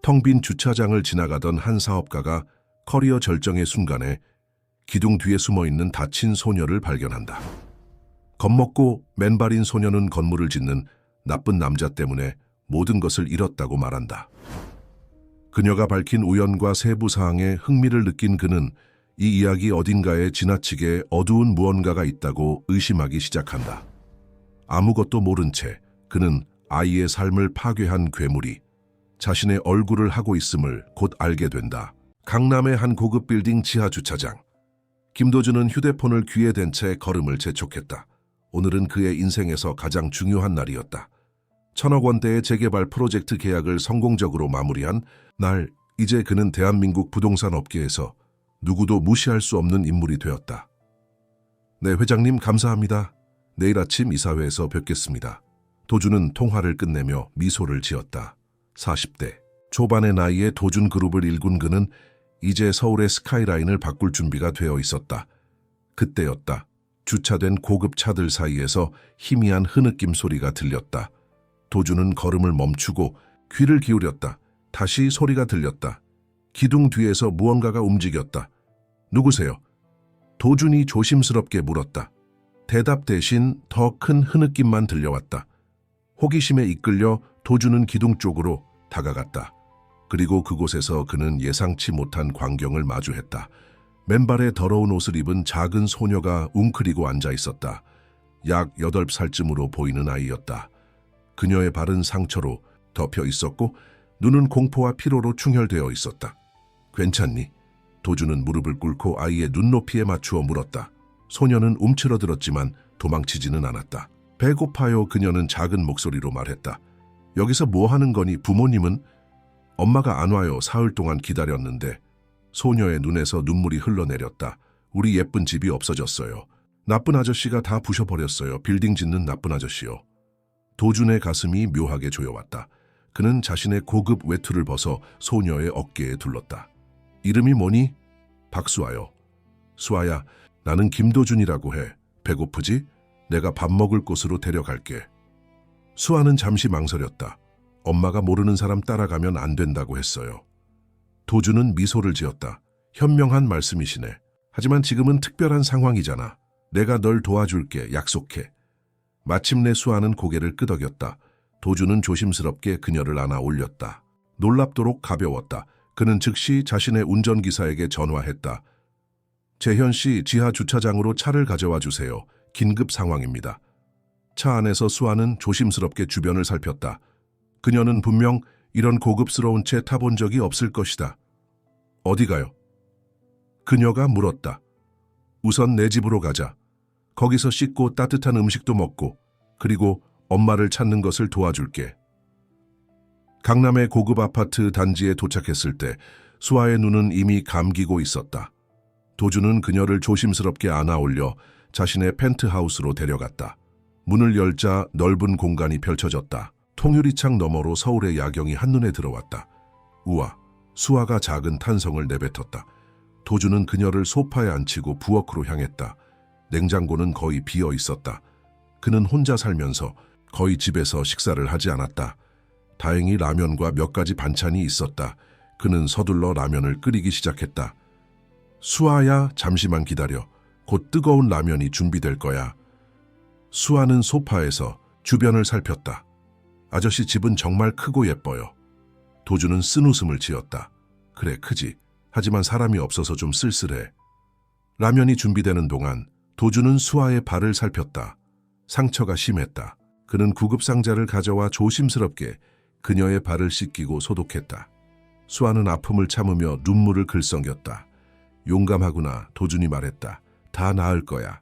텅 빈 주차장을 지나가던 한 사업가가 커리어 절정의 순간에 기둥 뒤에 숨어있는 다친 소녀를 발견한다. 겁먹고 맨발인 소녀는 건물을 짓는 나쁜 남자 때문에 모든 것을 잃었다고 말한다. 그녀가 밝힌 우연과 세부 사항에 흥미를 느낀 그는 이 이야기 어딘가에 지나치게 어두운 무언가가 있다고 의심하기 시작한다. 아무것도 모른 채 그는 아이의 삶을 파괴한 괴물이 자신의 얼굴을 하고 있음을 곧 알게 된다. 강남의 한 고급 빌딩 지하 주차장. 김도준은 휴대폰을 귀에 댄 채 걸음을 재촉했다. 오늘은 그의 인생에서 가장 중요한 날이었다. 1,000억 원대의 재개발 프로젝트 계약을 성공적으로 마무리한 날, 이제 그는 대한민국 부동산 업계에서 누구도 무시할 수 없는 인물이 되었다. 네, 회장님 감사합니다. 내일 아침 이사회에서 뵙겠습니다. 도준은 통화를 끝내며 미소를 지었다. 40대 초반의 나이에 도준 그룹을 일군 그는 이제 서울의 스카이라인을 바꿀 준비가 되어 있었다. 그때였다. 주차된 고급 차들 사이에서 희미한 흐느낌 소리가 들렸다. 도준은 걸음을 멈추고 귀를 기울였다. 다시 소리가 들렸다. 기둥 뒤에서 무언가가 움직였다. 누구세요? 도준이 조심스럽게 물었다. 대답 대신 더 큰 흐느낌만 들려왔다. 호기심에 이끌려 도준은 기둥 쪽으로 다가갔다. 그리고 그곳에서 그는 예상치 못한 광경을 마주했다. 맨발에 더러운 옷을 입은 작은 소녀가 웅크리고 앉아 있었다. 약 8살쯤으로 보이는 아이였다. 그녀의 발은 상처로 덮여 있었고 눈은 공포와 피로로 충혈되어 있었다. 괜찮니? 도준은 무릎을 꿇고 아이의 눈높이에 맞추어 물었다. 소녀는 움츠러들었지만 도망치지는 않았다. 배고파요. 그녀는 작은 목소리로 말했다. 여기서 뭐 하는 거니? 부모님은? 엄마가 안 와요. 사흘 동안 기다렸는데. 소녀의 눈에서 눈물이 흘러내렸다. 우리 예쁜 집이 없어졌어요. 나쁜 아저씨가 다 부셔버렸어요. 빌딩 짓는 나쁜 아저씨요. 도준의 가슴이 묘하게 조여왔다. 그는 자신의 고급 외투를 벗어 소녀의 어깨에 둘렀다. 이름이 뭐니? 박수아요. 수아야, 나는 김도준이라고 해. 배고프지? 내가 밥 먹을 곳으로 데려갈게. 수아는 잠시 망설였다. 엄마가 모르는 사람 따라가면 안 된다고 했어요. 도준은 미소를 지었다. 현명한 말씀이시네. 하지만 지금은 특별한 상황이잖아. 내가 널 도와줄게. 약속해. 마침내 수아는 고개를 끄덕였다. 도준은 조심스럽게 그녀를 안아 올렸다. 놀랍도록 가벼웠다. 그는 즉시 자신의 운전기사에게 전화했다. 재현 씨, 지하 주차장으로 차를 가져와 주세요. 긴급 상황입니다. 차 안에서 수아는 조심스럽게 주변을 살폈다. 그녀는 분명 이런 고급스러운 차 타본 적이 없을 것이다. 어디 가요? 그녀가 물었다. 우선 내 집으로 가자. 거기서 씻고 따뜻한 음식도 먹고 그리고 엄마를 찾는 것을 도와줄게. 강남의 고급 아파트 단지에 도착했을 때 수아의 눈은 이미 감기고 있었다. 도준은 그녀를 조심스럽게 안아 올려 자신의 펜트하우스로 데려갔다. 문을 열자 넓은 공간이 펼쳐졌다. 통유리창 너머로 서울의 야경이 한눈에 들어왔다. 우와, 수아가 작은 탄성을 내뱉었다. 도준은 그녀를 소파에 앉히고 부엌으로 향했다. 냉장고는 거의 비어 있었다. 그는 혼자 살면서 거의 집에서 식사를 하지 않았다. 다행히 라면과 몇 가지 반찬이 있었다. 그는 서둘러 라면을 끓이기 시작했다. 수아야, 잠시만 기다려. 곧 뜨거운 라면이 준비될 거야. 수아는 소파에서 주변을 살폈다. 아저씨 집은 정말 크고 예뻐요. 도준은 쓴웃음을 지었다. 그래, 크지. 하지만 사람이 없어서 좀 쓸쓸해. 라면이 준비되는 동안 도준은 수아의 발을 살폈다. 상처가 심했다. 그는 구급상자를 가져와 조심스럽게 그녀의 발을 씻기고 소독했다. 수아는 아픔을 참으며 눈물을 글썽였다. 용감하구나, 도준이 말했다. 다 나을 거야.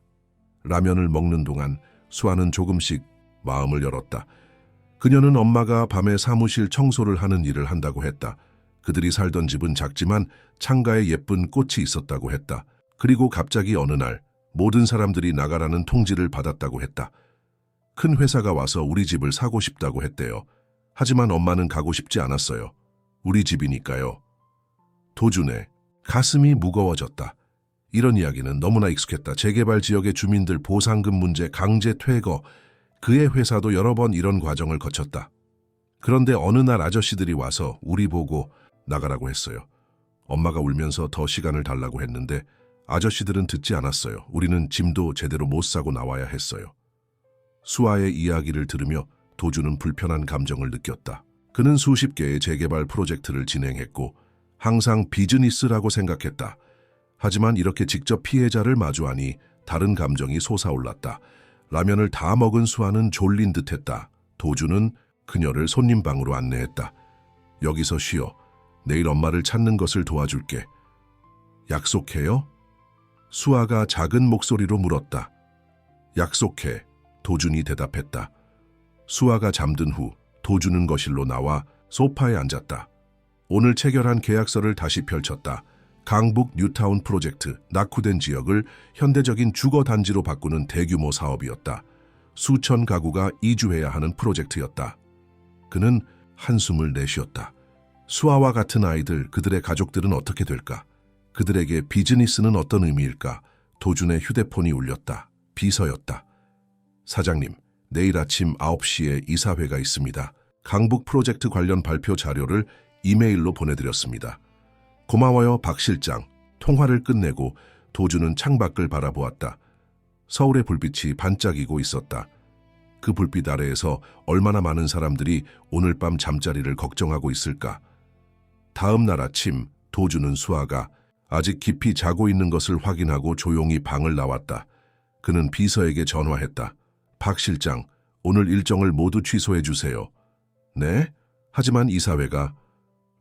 라면을 먹는 동안 수아는 조금씩 마음을 열었다. 그녀는 엄마가 밤에 사무실 청소를 하는 일을 한다고 했다. 그들이 살던 집은 작지만 창가에 예쁜 꽃이 있었다고 했다. 그리고 갑자기 어느 날 모든 사람들이 나가라는 통지를 받았다고 했다. 큰 회사가 와서 우리 집을 사고 싶다고 했대요. 하지만 엄마는 가고 싶지 않았어요. 우리 집이니까요. 도준의 가슴이 무거워졌다. 이런 이야기는 너무나 익숙했다. 재개발 지역의 주민들 보상금 문제, 강제 퇴거. 그의 회사도 여러 번 이런 과정을 거쳤다. 그런데 어느 날 아저씨들이 와서 우리 보고 나가라고 했어요. 엄마가 울면서 더 시간을 달라고 했는데 아저씨들은 듣지 않았어요. 우리는 짐도 제대로 못 사고 나와야 했어요. 수아의 이야기를 들으며 도주는 불편한 감정을 느꼈다. 그는 수십 개의 재개발 프로젝트를 진행했고 항상 비즈니스라고 생각했다. 하지만 이렇게 직접 피해자를 마주하니 다른 감정이 솟아올랐다. 라면을 다 먹은 수아는 졸린 듯했다. 도주는 그녀를 손님방으로 안내했다. 여기서 쉬어. 내일 엄마를 찾는 것을 도와줄게. 약속해요? 수아가 작은 목소리로 물었다. 약속해. 도준이 대답했다. 수아가 잠든 후 도준은 거실로 나와 소파에 앉았다. 오늘 체결한 계약서를 다시 펼쳤다. 강북 뉴타운 프로젝트, 낙후된 지역을 현대적인 주거단지로 바꾸는 대규모 사업이었다. 수천 가구가 이주해야 하는 프로젝트였다. 그는 한숨을 내쉬었다. 수아와 같은 아이들, 그들의 가족들은 어떻게 될까? 그들에게 비즈니스는 어떤 의미일까? 도준의 휴대폰이 울렸다. 비서였다. 사장님, 내일 아침 9시에 이사회가 있습니다. 강북 프로젝트 관련 발표 자료를 이메일로 보내드렸습니다. 고마워요, 박 실장. 통화를 끝내고 도준은 창밖을 바라보았다. 서울의 불빛이 반짝이고 있었다. 그 불빛 아래에서 얼마나 많은 사람들이 오늘 밤 잠자리를 걱정하고 있을까? 다음 날 아침 도준은 수아가 아직 깊이 자고 있는 것을 확인하고 조용히 방을 나왔다. 그는 비서에게 전화했다. 박 실장, 오늘 일정을 모두 취소해 주세요. 네? 하지만 이사회가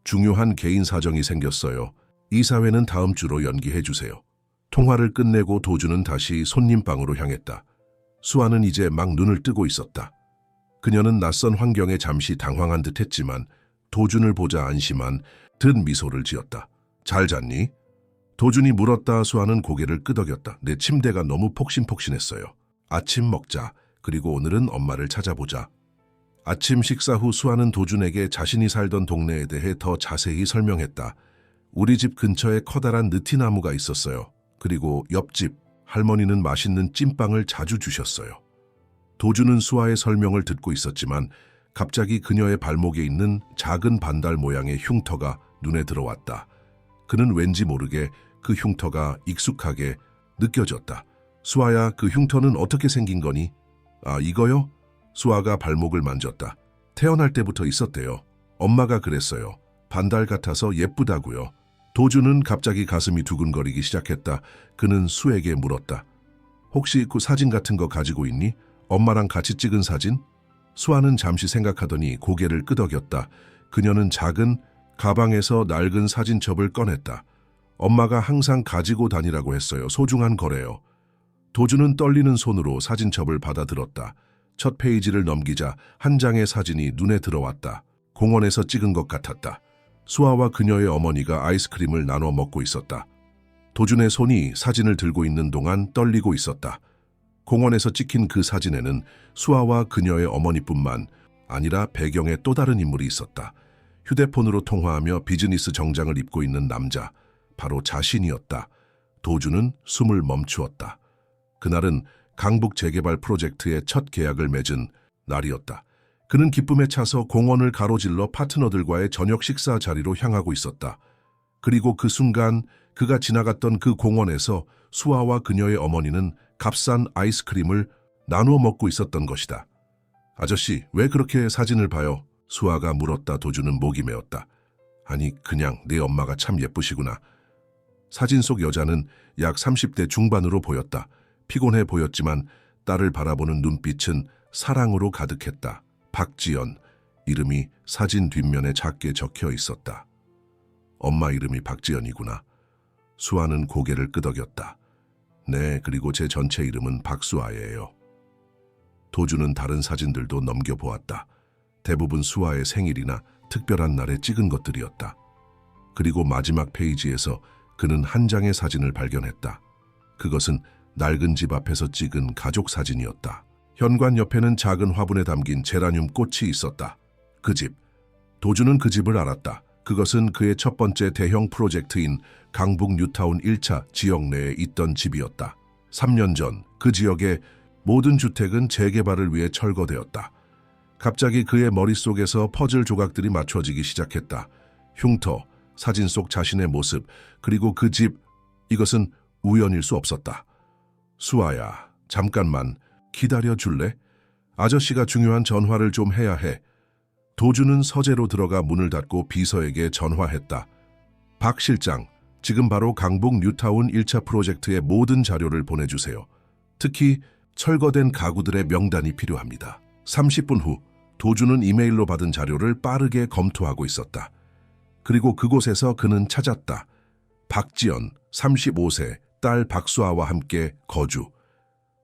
중요한 개인 사정이 생겼어요. 이사회는 다음 주로 연기해 주세요. 통화를 끝내고 도준은 다시 손님방으로 향했다. 수아는 이제 막 눈을 뜨고 있었다. 그녀는 낯선 환경에 잠시 당황한 듯 했지만 도준을 보자 안심한 듯 미소를 지었다. 잘 잤니? 도준이 물었다. 수아는 고개를 끄덕였다. 내 침대가 너무 폭신폭신했어요. 아침 먹자. 그리고 오늘은 엄마를 찾아보자. 아침 식사 후 수아는 도준에게 자신이 살던 동네에 대해 더 자세히 설명했다. 우리 집 근처에 커다란 느티나무가 있었어요. 그리고 옆집 할머니는 맛있는 찐빵을 자주 주셨어요. 도준은 수아의 설명을 듣고 있었지만 갑자기 그녀의 발목에 있는 작은 반달 모양의 흉터가 눈에 들어왔다. 그는 왠지 모르게 그 흉터가 익숙하게 느껴졌다. 수아야, 그 흉터는 어떻게 생긴 거니? 아, 이거요? 수아가 발목을 만졌다. 태어날 때부터 있었대요. 엄마가 그랬어요. 반달 같아서 예쁘다고요. 도준은 갑자기 가슴이 두근거리기 시작했다. 그는 수에게 물었다. 혹시 그 사진 같은 거 가지고 있니? 엄마랑 같이 찍은 사진? 수아는 잠시 생각하더니 고개를 끄덕였다. 그녀는 작은 가방에서 낡은 사진첩을 꺼냈다. 엄마가 항상 가지고 다니라고 했어요. 소중한 거래요. 도준은 떨리는 손으로 사진첩을 받아들었다. 첫 페이지를 넘기자 한 장의 사진이 눈에 들어왔다. 공원에서 찍은 것 같았다. 수아와 그녀의 어머니가 아이스크림을 나눠 먹고 있었다. 도준의 손이 사진을 들고 있는 동안 떨리고 있었다. 공원에서 찍힌 그 사진에는 수아와 그녀의 어머니뿐만 아니라 배경에 또 다른 인물이 있었다. 휴대폰으로 통화하며 비즈니스 정장을 입고 있는 남자, 바로 자신이었다. 도준은 숨을 멈추었다. 그날은 강북 재개발 프로젝트의 첫 계약을 맺은 날이었다. 그는 기쁨에 차서 공원을 가로질러 파트너들과의 저녁 식사 자리로 향하고 있었다. 그리고 그 순간 그가 지나갔던 그 공원에서 수아와 그녀의 어머니는 값싼 아이스크림을 나누어 먹고 있었던 것이다. 아저씨, 왜 그렇게 사진을 봐요? 수아가 물었다. 도준은 목이 메었다. 아니, 그냥 내 엄마가 참 예쁘시구나. 사진 속 여자는 약 30대 중반으로 보였다. 피곤해 보였지만 딸을 바라보는 눈빛은 사랑으로 가득했다. 박지연, 이름이 사진 뒷면에 작게 적혀 있었다. 엄마 이름이 박지연이구나. 수아는 고개를 끄덕였다. 네, 그리고 제 전체 이름은 박수아예요. 도준은 다른 사진들도 넘겨보았다. 대부분 수아의 생일이나 특별한 날에 찍은 것들이었다. 그리고 마지막 페이지에서 그는 한 장의 사진을 발견했다. 그것은 낡은 집 앞에서 찍은 가족 사진이었다. 현관 옆에는 작은 화분에 담긴 제라늄 꽃이 있었다. 그 집. 도준은 그 집을 알았다. 그것은 그의 첫 번째 대형 프로젝트인 강북 뉴타운 1차 지역 내에 있던 집이었다. 3년 전 그 지역의 모든 주택은 재개발을 위해 철거되었다. 갑자기 그의 머릿속에서 퍼즐 조각들이 맞춰지기 시작했다. 흉터, 사진 속 자신의 모습, 그리고 그 집, 이것은 우연일 수 없었다. 수아야, 잠깐만 기다려 줄래? 아저씨가 중요한 전화를 좀 해야 해. 도주는 서재로 들어가 문을 닫고 비서에게 전화했다. 박 실장, 지금 바로 강북 뉴타운 1차 프로젝트의 모든 자료를 보내주세요. 특히 철거된 가구들의 명단이 필요합니다. 30분 후 도주는 이메일로 받은 자료를 빠르게 검토하고 있었다. 그리고 그곳에서 그는 찾았다. 박지연, 35세, 딸 박수아와 함께 거주.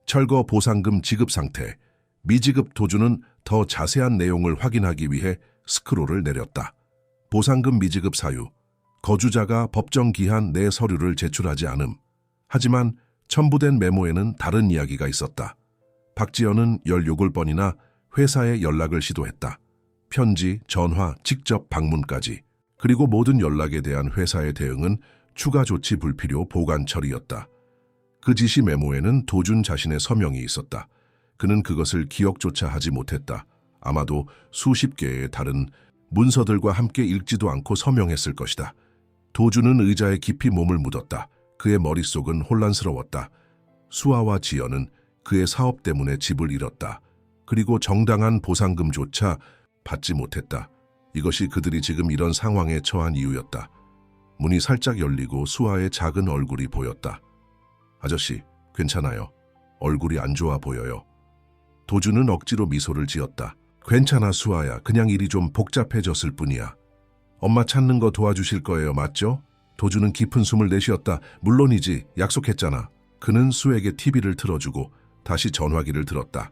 철거 보상금 지급 상태. 미지급 도주는 더 자세한 내용을 확인하기 위해 스크롤을 내렸다. 보상금 미지급 사유. 거주자가 법정 기한 내 서류를 제출하지 않음. 하지만 첨부된 메모에는 다른 이야기가 있었다. 박지연은 16번이나 회사에 연락을 시도했다. 편지, 전화, 직접 방문까지. 그리고 모든 연락에 대한 회사의 대응은 추가 조치 불필요 보관 처리였다. 그 지시 메모에는 도준 자신의 서명이 있었다. 그는 그것을 기억조차 하지 못했다. 아마도 수십 개의 다른 문서들과 함께 읽지도 않고 서명했을 것이다. 도준은 의자에 깊이 몸을 묻었다. 그의 머릿속은 혼란스러웠다. 수아와 지연은 그의 사업 때문에 집을 잃었다. 그리고 정당한 보상금조차 받지 못했다. 이것이 그들이 지금 이런 상황에 처한 이유였다. 문이 살짝 열리고 수아의 작은 얼굴이 보였다. 아저씨, 괜찮아요. 얼굴이 안 좋아 보여요. 도준은 억지로 미소를 지었다. 괜찮아, 수아야. 그냥 일이 좀 복잡해졌을 뿐이야. 엄마 찾는 거 도와주실 거예요, 맞죠? 도준은 깊은 숨을 내쉬었다. 물론이지, 약속했잖아. 그는 수에게 TV를 틀어주고 다시 전화기를 들었다.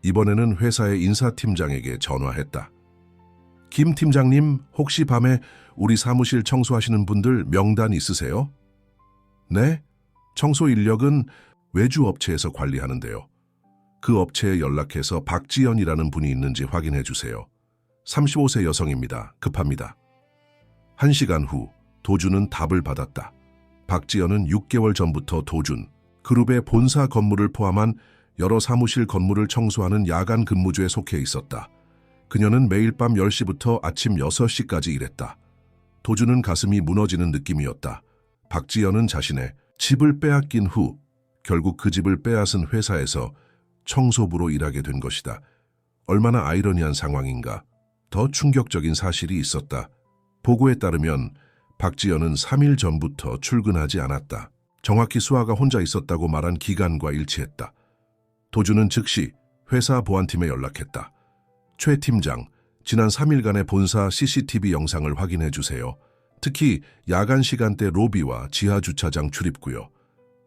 이번에는 회사의 인사팀장에게 전화했다. 김 팀장님, 혹시 밤에 우리 사무실 청소하시는 분들 명단 있으세요? 네? 청소 인력은 외주 업체에서 관리하는데요. 그 업체에 연락해서 박지연이라는 분이 있는지 확인해 주세요. 35세 여성입니다. 급합니다. 1시간 후 도준은 답을 받았다. 박지연은 6개월 전부터 도준, 그룹의 본사 건물을 포함한 여러 사무실 건물을 청소하는 야간 근무주에 속해 있었다. 그녀는 매일 밤 10시부터 아침 6시까지 일했다. 도준은 가슴이 무너지는 느낌이었다. 박지연은 자신의 집을 빼앗긴 후 결국 그 집을 빼앗은 회사에서 청소부로 일하게 된 것이다. 얼마나 아이러니한 상황인가. 더 충격적인 사실이 있었다. 보고에 따르면 박지연은 3일 전부터 출근하지 않았다. 정확히 수아가 혼자 있었다고 말한 기간과 일치했다. 도준은 즉시 회사 보안팀에 연락했다. 최 팀장, 지난 3일간의 본사 CCTV 영상을 확인해 주세요. 특히 야간 시간대 로비와 지하 주차장 출입구요.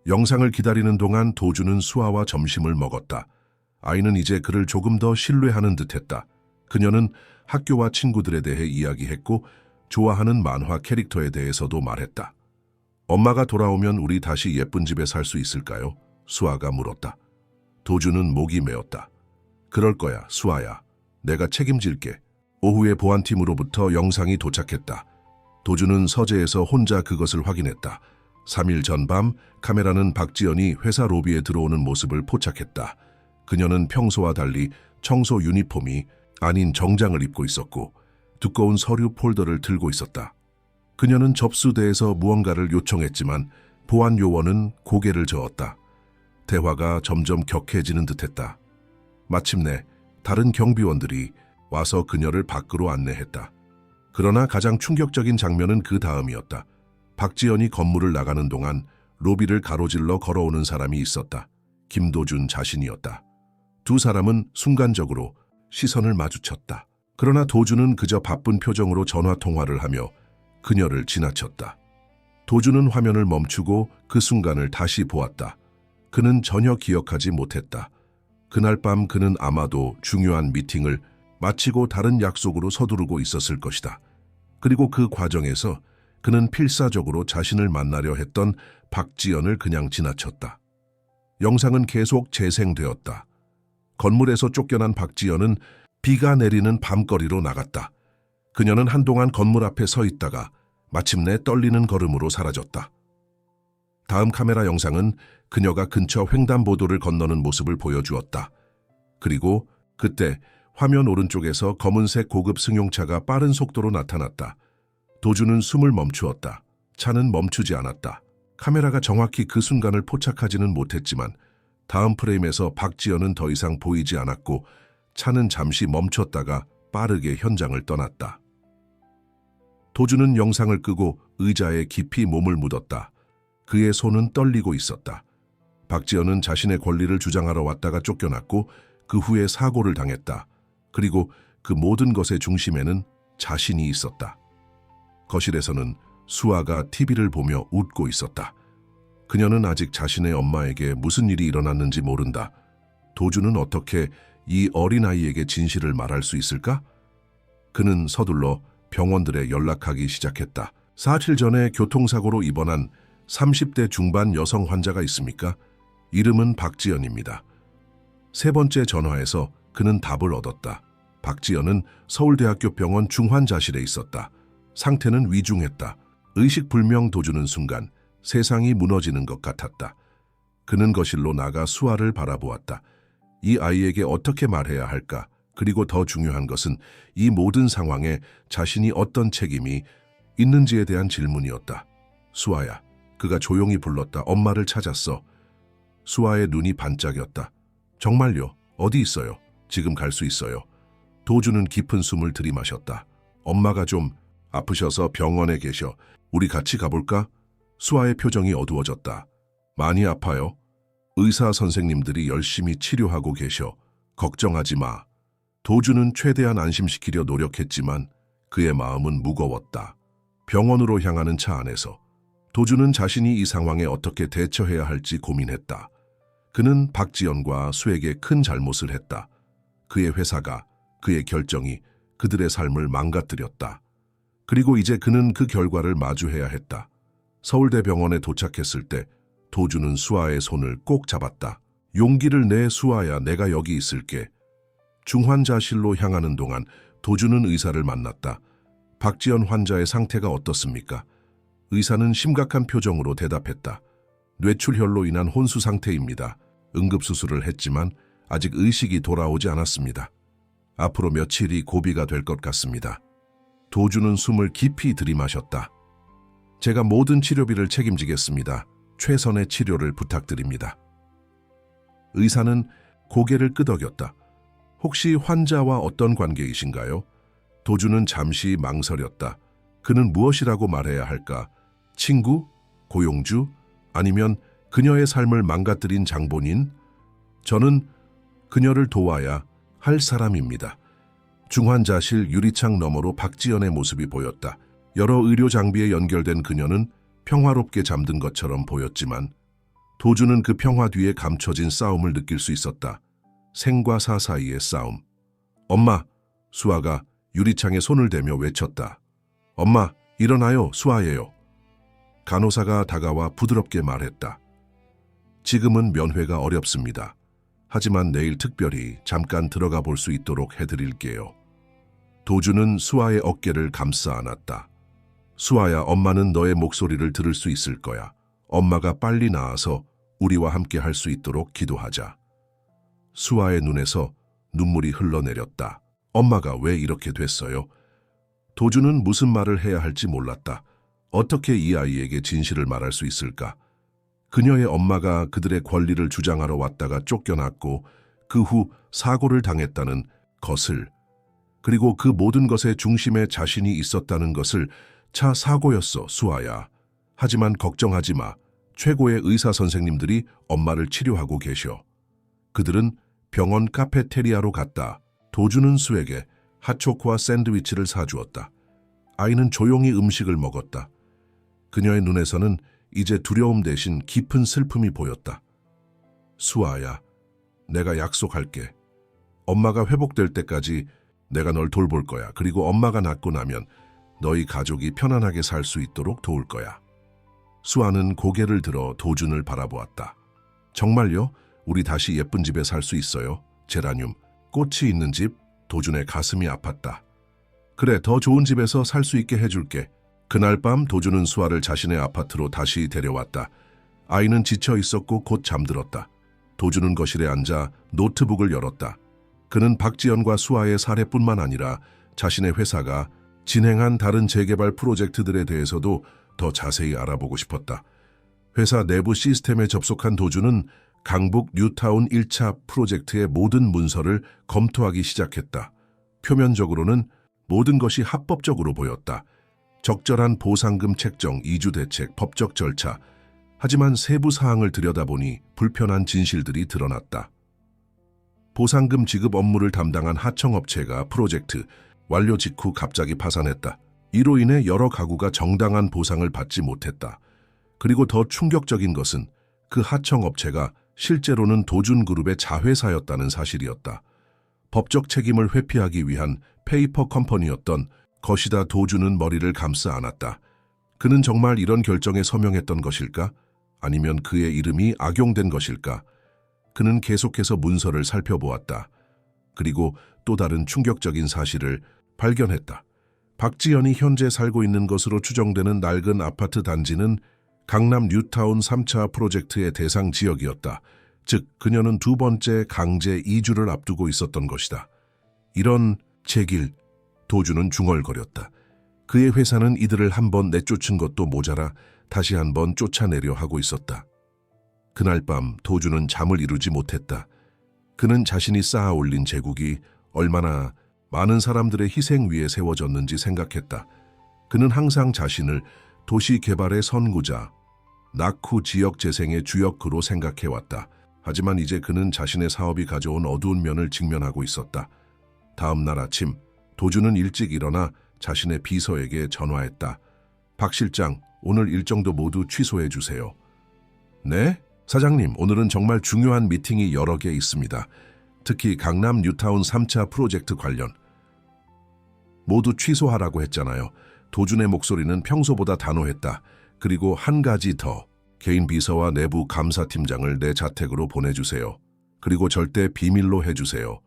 영상을 기다리는 동안 도준은 수아와 점심을 먹었다. 아이는 이제 그를 조금 더 신뢰하는 듯했다. 그녀는 학교와 친구들에 대해 이야기했고 좋아하는 만화 캐릭터에 대해서도 말했다. 엄마가 돌아오면 우리 다시 예쁜 집에 살 수 있을까요? 수아가 물었다. 도준은 목이 메었다. 그럴 거야, 수아야. 내가 책임질게. 오후에 보안팀으로부터 영상이 도착했다. 도준은 서재에서 혼자 그것을 확인했다. 3일 전 밤 카메라는 박지연이 회사 로비에 들어오는 모습을 포착했다. 그녀는 평소와 달리 청소 유니폼이 아닌 정장을 입고 있었고 두꺼운 서류 폴더를 들고 있었다. 그녀는 접수대에서 무언가를 요청했지만 보안 요원은 고개를 저었다. 대화가 점점 격해지는 듯했다. 마침내 다른 경비원들이 와서 그녀를 밖으로 안내했다. 그러나 가장 충격적인 장면은 그 다음이었다. 박지연이 건물을 나가는 동안 로비를 가로질러 걸어오는 사람이 있었다. 김도준 자신이었다. 두 사람은 순간적으로 시선을 마주쳤다. 그러나 도준은 그저 바쁜 표정으로 전화통화를 하며 그녀를 지나쳤다. 도준은 화면을 멈추고 그 순간을 다시 보았다. 그는 전혀 기억하지 못했다. 그날 밤 그는 아마도 중요한 미팅을 마치고 다른 약속으로 서두르고 있었을 것이다. 그리고 그 과정에서 그는 필사적으로 자신을 만나려 했던 박지연을 그냥 지나쳤다. 영상은 계속 재생되었다. 건물에서 쫓겨난 박지연은 비가 내리는 밤거리로 나갔다. 그녀는 한동안 건물 앞에 서 있다가 마침내 떨리는 걸음으로 사라졌다. 다음 카메라 영상은 그녀가 근처 횡단보도를 건너는 모습을 보여주었다. 그리고 그때 화면 오른쪽에서 검은색 고급 승용차가 빠른 속도로 나타났다. 도주는 숨을 멈추었다. 차는 멈추지 않았다. 카메라가 정확히 그 순간을 포착하지는 못했지만 다음 프레임에서 박지연은 더 이상 보이지 않았고 차는 잠시 멈췄다가 빠르게 현장을 떠났다. 도주는 영상을 끄고 의자에 깊이 몸을 묻었다. 그의 손은 떨리고 있었다. 박지연은 자신의 권리를 주장하러 왔다가 쫓겨났고 그 후에 사고를 당했다. 그리고 그 모든 것의 중심에는 자신이 있었다. 거실에서는 수아가 TV를 보며 웃고 있었다. 그녀는 아직 자신의 엄마에게 무슨 일이 일어났는지 모른다. 도주는 어떻게 이 어린아이에게 진실을 말할 수 있을까? 그는 서둘러 병원들에 연락하기 시작했다. 사흘 전에 교통사고로 입원한 30대 중반 여성 환자가 있습니까? 이름은 박지연입니다. 세 번째 전화에서 그는 답을 얻었다. 박지연은 서울대학교 병원 중환자실에 있었다. 상태는 위중했다. 의식불명. 도주는 순간 세상이 무너지는 것 같았다. 그는 거실로 나가 수아를 바라보았다. 이 아이에게 어떻게 말해야 할까? 그리고 더 중요한 것은 이 모든 상황에 자신이 어떤 책임이 있는지에 대한 질문이었다. 수아야. 그가 조용히 불렀다. 엄마를 찾았어. 수아의 눈이 반짝였다. 정말요? 어디 있어요? 지금 갈 수 있어요. 도주는 깊은 숨을 들이마셨다. 엄마가 좀 아프셔서 병원에 계셔. 우리 같이 가볼까? 수아의 표정이 어두워졌다. 많이 아파요? 의사 선생님들이 열심히 치료하고 계셔. 걱정하지 마. 도주는 최대한 안심시키려 노력했지만 그의 마음은 무거웠다. 병원으로 향하는 차 안에서 도주는 자신이 이 상황에 어떻게 대처해야 할지 고민했다. 그는 박지연과 수에게 큰 잘못을 했다. 그의 회사가, 그의 결정이 그들의 삶을 망가뜨렸다. 그리고 이제 그는 그 결과를 마주해야 했다. 서울대병원에 도착했을 때 도주는 수아의 손을 꼭 잡았다. 용기를 내 수아야, 내가 여기 있을게. 중환자실로 향하는 동안 도주는 의사를 만났다. 박지연 환자의 상태가 어떻습니까? 의사는 심각한 표정으로 대답했다. 뇌출혈로 인한 혼수 상태입니다. 응급수술을 했지만 아직 의식이 돌아오지 않았습니다. 앞으로 며칠이 고비가 될 것 같습니다. 도주는 숨을 깊이 들이마셨다. 제가 모든 치료비를 책임지겠습니다. 최선의 치료를 부탁드립니다. 의사는 고개를 끄덕였다. 혹시 환자와 어떤 관계이신가요? 도주는 잠시 망설였다. 그는 무엇이라고 말해야 할까? 친구? 고용주? 아니면 그녀의 삶을 망가뜨린 장본인? 저는 그녀를 도와야 할 사람입니다. 중환자실 유리창 너머로 박지연의 모습이 보였다. 여러 의료 장비에 연결된 그녀는 평화롭게 잠든 것처럼 보였지만 도주는 그 평화 뒤에 감춰진 싸움을 느낄 수 있었다. 생과 사 사이의 싸움. 엄마! 수아가 유리창에 손을 대며 외쳤다. 엄마, 일어나요, 수아예요. 간호사가 다가와 부드럽게 말했다. 지금은 면회가 어렵습니다. 하지만 내일 특별히 잠깐 들어가 볼 수 있도록 해드릴게요. 도주는 수아의 어깨를 감싸 안았다. 수아야, 엄마는 너의 목소리를 들을 수 있을 거야. 엄마가 빨리 나아서 우리와 함께 할 수 있도록 기도하자. 수아의 눈에서 눈물이 흘러내렸다. 엄마가 왜 이렇게 됐어요? 도주는 무슨 말을 해야 할지 몰랐다. 어떻게 이 아이에게 진실을 말할 수 있을까? 그녀의 엄마가 그들의 권리를 주장하러 왔다가 쫓겨났고 그 후 사고를 당했다는 것을, 그리고 그 모든 것의 중심에 자신이 있었다는 것을. 차 사고였어, 수아야. 하지만 걱정하지 마. 최고의 의사 선생님들이 엄마를 치료하고 계셔. 그들은 병원 카페테리아로 갔다. 도주는 수에게 핫초코와 샌드위치를 사주었다. 아이는 조용히 음식을 먹었다. 그녀의 눈에서는 이제 두려움 대신 깊은 슬픔이 보였다. 수아야, 내가 약속할게. 엄마가 회복될 때까지 내가 널 돌볼 거야. 그리고 엄마가 낫고 나면 너희 가족이 편안하게 살 수 있도록 도울 거야. 수아는 고개를 들어 도준을 바라보았다. 정말요? 우리 다시 예쁜 집에 살 수 있어요? 제라늄, 꽃이 있는 집? 도준의 가슴이 아팠다. 그래, 더 좋은 집에서 살 수 있게 해줄게. 그날 밤 도준은 수아를 자신의 아파트로 다시 데려왔다. 아이는 지쳐 있었고 곧 잠들었다. 도준은 거실에 앉아 노트북을 열었다. 그는 박지연과 수아의 사례뿐만 아니라 자신의 회사가 진행한 다른 재개발 프로젝트들에 대해서도 더 자세히 알아보고 싶었다. 회사 내부 시스템에 접속한 도주는 강북 뉴타운 1차 프로젝트의 모든 문서를 검토하기 시작했다. 표면적으로는 모든 것이 합법적으로 보였다. 적절한 보상금 책정, 이주 대책, 법적 절차. 하지만 세부 사항을 들여다보니 불편한 진실들이 드러났다. 보상금 지급 업무를 담당한 하청업체가 프로젝트 완료 직후 갑자기 파산했다. 이로 인해 여러 가구가 정당한 보상을 받지 못했다. 그리고 더 충격적인 것은 그 하청업체가 실제로는 도준그룹의 자회사였다는 사실이었다. 법적 책임을 회피하기 위한 페이퍼 컴퍼니였던 것이다. 도주는 머리를 감싸 안았다. 그는 정말 이런 결정에 서명했던 것일까? 아니면 그의 이름이 악용된 것일까? 그는 계속해서 문서를 살펴보았다. 그리고 또 다른 충격적인 사실을 발견했다. 박지연이 현재 살고 있는 것으로 추정되는 낡은 아파트 단지는 강남 뉴타운 3차 프로젝트의 대상 지역이었다. 즉, 그녀는 두 번째 강제 이주를 앞두고 있었던 것이다. 이런 제길, 도주는 중얼거렸다. 그의 회사는 이들을 한번 내쫓은 것도 모자라 다시 한번 쫓아내려 하고 있었다. 그날 밤 도주는 잠을 이루지 못했다. 그는 자신이 쌓아 올린 제국이 얼마나 많은 사람들의 희생 위에 세워졌는지 생각했다. 그는 항상 자신을 도시 개발의 선구자, 낙후 지역 재생의 주역으로 생각해왔다. 하지만 이제 그는 자신의 사업이 가져온 어두운 면을 직면하고 있었다. 다음 날 아침, 도주는 일찍 일어나 자신의 비서에게 전화했다. 박 실장, 오늘 일정도 모두 취소해 주세요. 네? 사장님, 오늘은 정말 중요한 미팅이 여러 개 있습니다. 특히 강남 뉴타운 3차 프로젝트 관련. 모두 취소하라고 했잖아요. 도준의 목소리는 평소보다 단호했다. 그리고 한 가지 더. 개인 비서와 내부 감사팀장을 내 자택으로 보내주세요. 그리고 절대 비밀로 해주세요.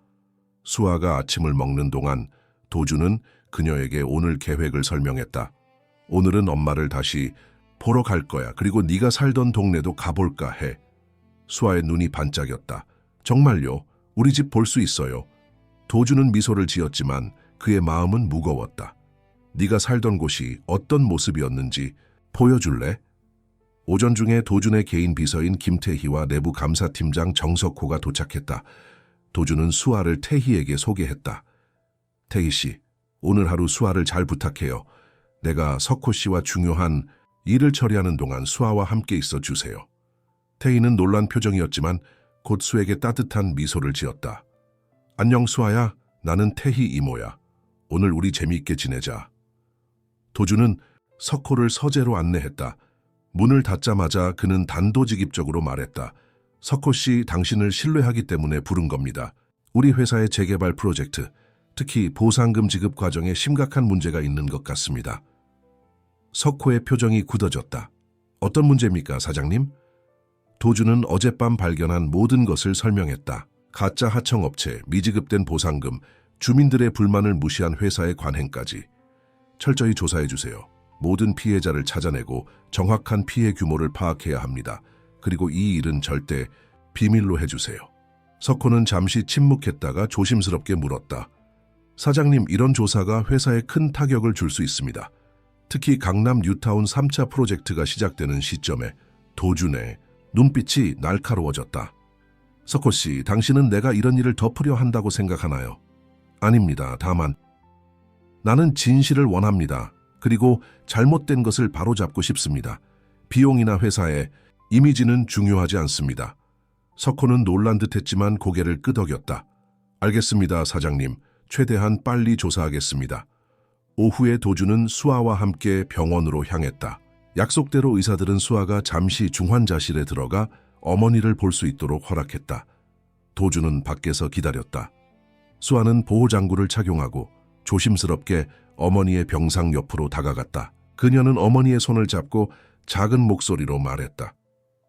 수아가 아침을 먹는 동안 도준은 그녀에게 오늘 계획을 설명했다. 오늘은 엄마를 다시 보러 갈 거야. 그리고 네가 살던 동네도 가볼까 해. 수아의 눈이 반짝였다. 정말요? 우리 집 볼 수 있어요. 도준은 미소를 지었지만 그의 마음은 무거웠다. 네가 살던 곳이 어떤 모습이었는지 보여줄래? 오전 중에 도준의 개인 비서인 김태희와 내부 감사팀장 정석호가 도착했다. 도준은 수아를 태희에게 소개했다. 태희 씨, 오늘 하루 수아를 잘 부탁해요. 내가 석호 씨와 중요한 일을 처리하는 동안 수아와 함께 있어 주세요. 태희는 놀란 표정이었지만 곧 수에게 따뜻한 미소를 지었다. 안녕 수아야, 나는 태희 이모야. 오늘 우리 재미있게 지내자. 도준은 석호를 서재로 안내했다. 문을 닫자마자 그는 단도직입적으로 말했다. 석호 씨, 당신을 신뢰하기 때문에 부른 겁니다. 우리 회사의 재개발 프로젝트, 특히 보상금 지급 과정에 심각한 문제가 있는 것 같습니다. 석호의 표정이 굳어졌다. 어떤 문제입니까, 사장님? 도준은 어젯밤 발견한 모든 것을 설명했다. 가짜 하청업체, 미지급된 보상금, 주민들의 불만을 무시한 회사의 관행까지. 철저히 조사해주세요. 모든 피해자를 찾아내고 정확한 피해 규모를 파악해야 합니다. 그리고 이 일은 절대 비밀로 해주세요. 석호는 잠시 침묵했다가 조심스럽게 물었다. 사장님, 이런 조사가 회사에 큰 타격을 줄 수 있습니다. 특히 강남 뉴타운 3차 프로젝트가 시작되는 시점에. 도준의 눈빛이 날카로워졌다. 석호 씨, 당신은 내가 이런 일을 덮으려 한다고 생각하나요? 아닙니다. 다만 나는 진실을 원합니다. 그리고 잘못된 것을 바로잡고 싶습니다. 비용이나 회사의 이미지는 중요하지 않습니다. 석호는 놀란 듯했지만 고개를 끄덕였다. 알겠습니다, 사장님. 최대한 빨리 조사하겠습니다. 오후에 도준은 수아와 함께 병원으로 향했다. 약속대로 의사들은 수아가 잠시 중환자실에 들어가 어머니를 볼 수 있도록 허락했다. 도준은 밖에서 기다렸다. 수아는 보호장구를 착용하고 조심스럽게 어머니의 병상 옆으로 다가갔다. 그녀는 어머니의 손을 잡고 작은 목소리로 말했다.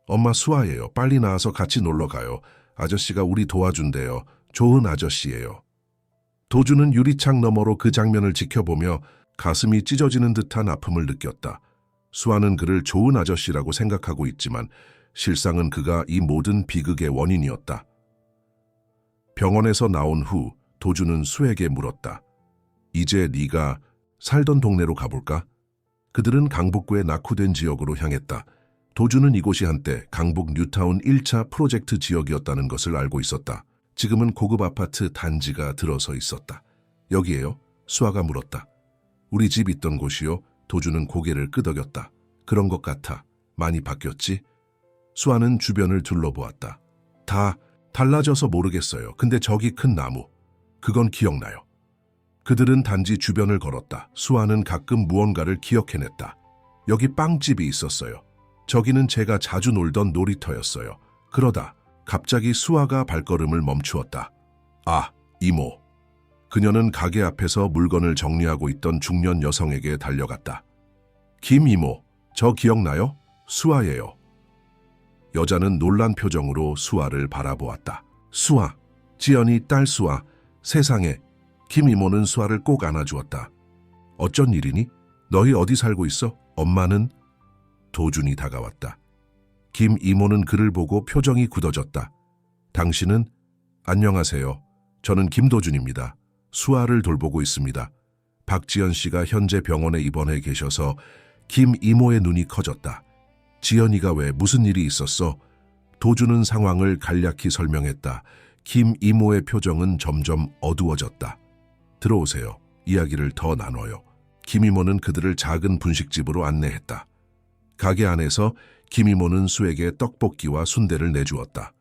엄마, 수아예요. 빨리 나와서 같이 놀러 가요. 아저씨가 우리 도와준대요. 좋은 아저씨예요. 도준은 유리창 너머로 그 장면을 지켜보며 가슴이 찢어지는 듯한 아픔을 느꼈다. 수아는 그를 좋은 아저씨라고 생각하고 있지만 실상은 그가 이 모든 비극의 원인이었다. 병원에서 나온 후 도주는 수에게 물었다. 이제 네가 살던 동네로 가볼까? 그들은 강북구의 낙후된 지역으로 향했다. 도주는 이곳이 한때 강북 뉴타운 1차 프로젝트 지역이었다는 것을 알고 있었다. 지금은 고급 아파트 단지가 들어서 있었다. 여기에요? 수아가 물었다. 우리 집 있던 곳이요? 도주는 고개를 끄덕였다. 그런 것 같아. 많이 바뀌었지? 수아는 주변을 둘러보았다. 다 달라져서 모르겠어요. 근데 저기 큰 나무. 그건 기억나요. 그들은 단지 주변을 걸었다. 수아는 가끔 무언가를 기억해냈다. 여기 빵집이 있었어요. 저기는 제가 자주 놀던 놀이터였어요. 그러다 갑자기 수아가 발걸음을 멈추었다. 아, 이모. 그녀는 가게 앞에서 물건을 정리하고 있던 중년 여성에게 달려갔다. 김 이모, 저 기억나요? 수아예요. 여자는 놀란 표정으로 수아를 바라보았다. 수아, 지연이 딸 수아, 세상에. 김 이모는 수아를 꼭 안아주었다. 어쩐 일이니? 너희 어디 살고 있어? 엄마는? 도준이 다가왔다. 김 이모는 그를 보고 표정이 굳어졌다. 당신은? 안녕하세요. 저는 김도준입니다. 수아를 돌보고 있습니다. 박지연 씨가 현재 병원에 입원해 계셔서 김 이모의 눈이 커졌다. 지연이가 왜 무슨 일이 있었어? 도준은 상황을 간략히 설명했다. 김 이모의 표정은 점점 어두워졌다. 들어오세요. 이야기를 더 나눠요. 김 이모는 그들을 작은 분식집으로 안내했다. 가게 안에서 김 이모는 수에게 떡볶이와 순대를 내주었다.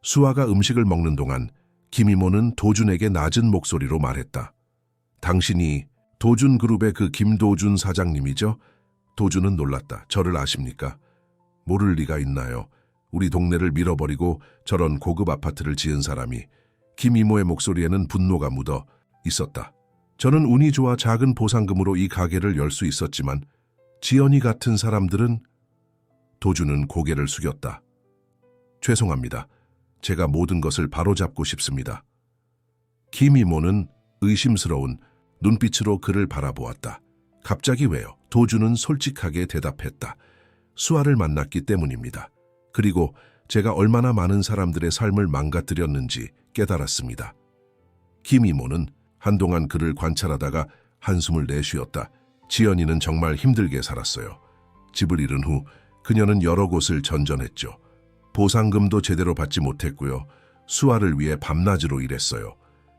수아가 음식을 먹는 동안 김 이모는 도준에게 낮은 목소리로 말했다. 당신이 도준그룹의 그 김도준 사장님이죠? 도준은 놀랐다. 저를 아십니까? 모를 리가 있나요? 우리 동네를 밀어버리고 저런 고급 아파트를 지은 사람이. 김 이모의 목소리에는 분노가 묻어 있었다. 저는 운이 좋아 작은 보상금으로 이 가게를 열 수 있었지만 지연이 같은 사람들은. 도준은 고개를 숙였다. 죄송합니다. 제가 모든 것을 바로잡고 싶습니다. 김 이모는 의심스러운 눈빛으로 그를 바라보았다. 갑자기 왜요? 도준은 솔직하게 대답했다. 수아를 만났기 때문입니다. 그리고 제가 얼마나 많은 사람들의 삶을 망가뜨렸는지 깨달았습니다. 김 이모는 한동안 그를 관찰하다가 한숨을 내쉬었다. 지연이는 정말 힘들게 살았어요. 집을 잃은 후 그녀는 여러 곳을 전전했죠. 보상금도 제대로 받지 못했고요. 수아를 위해 밤낮으로 일했어요.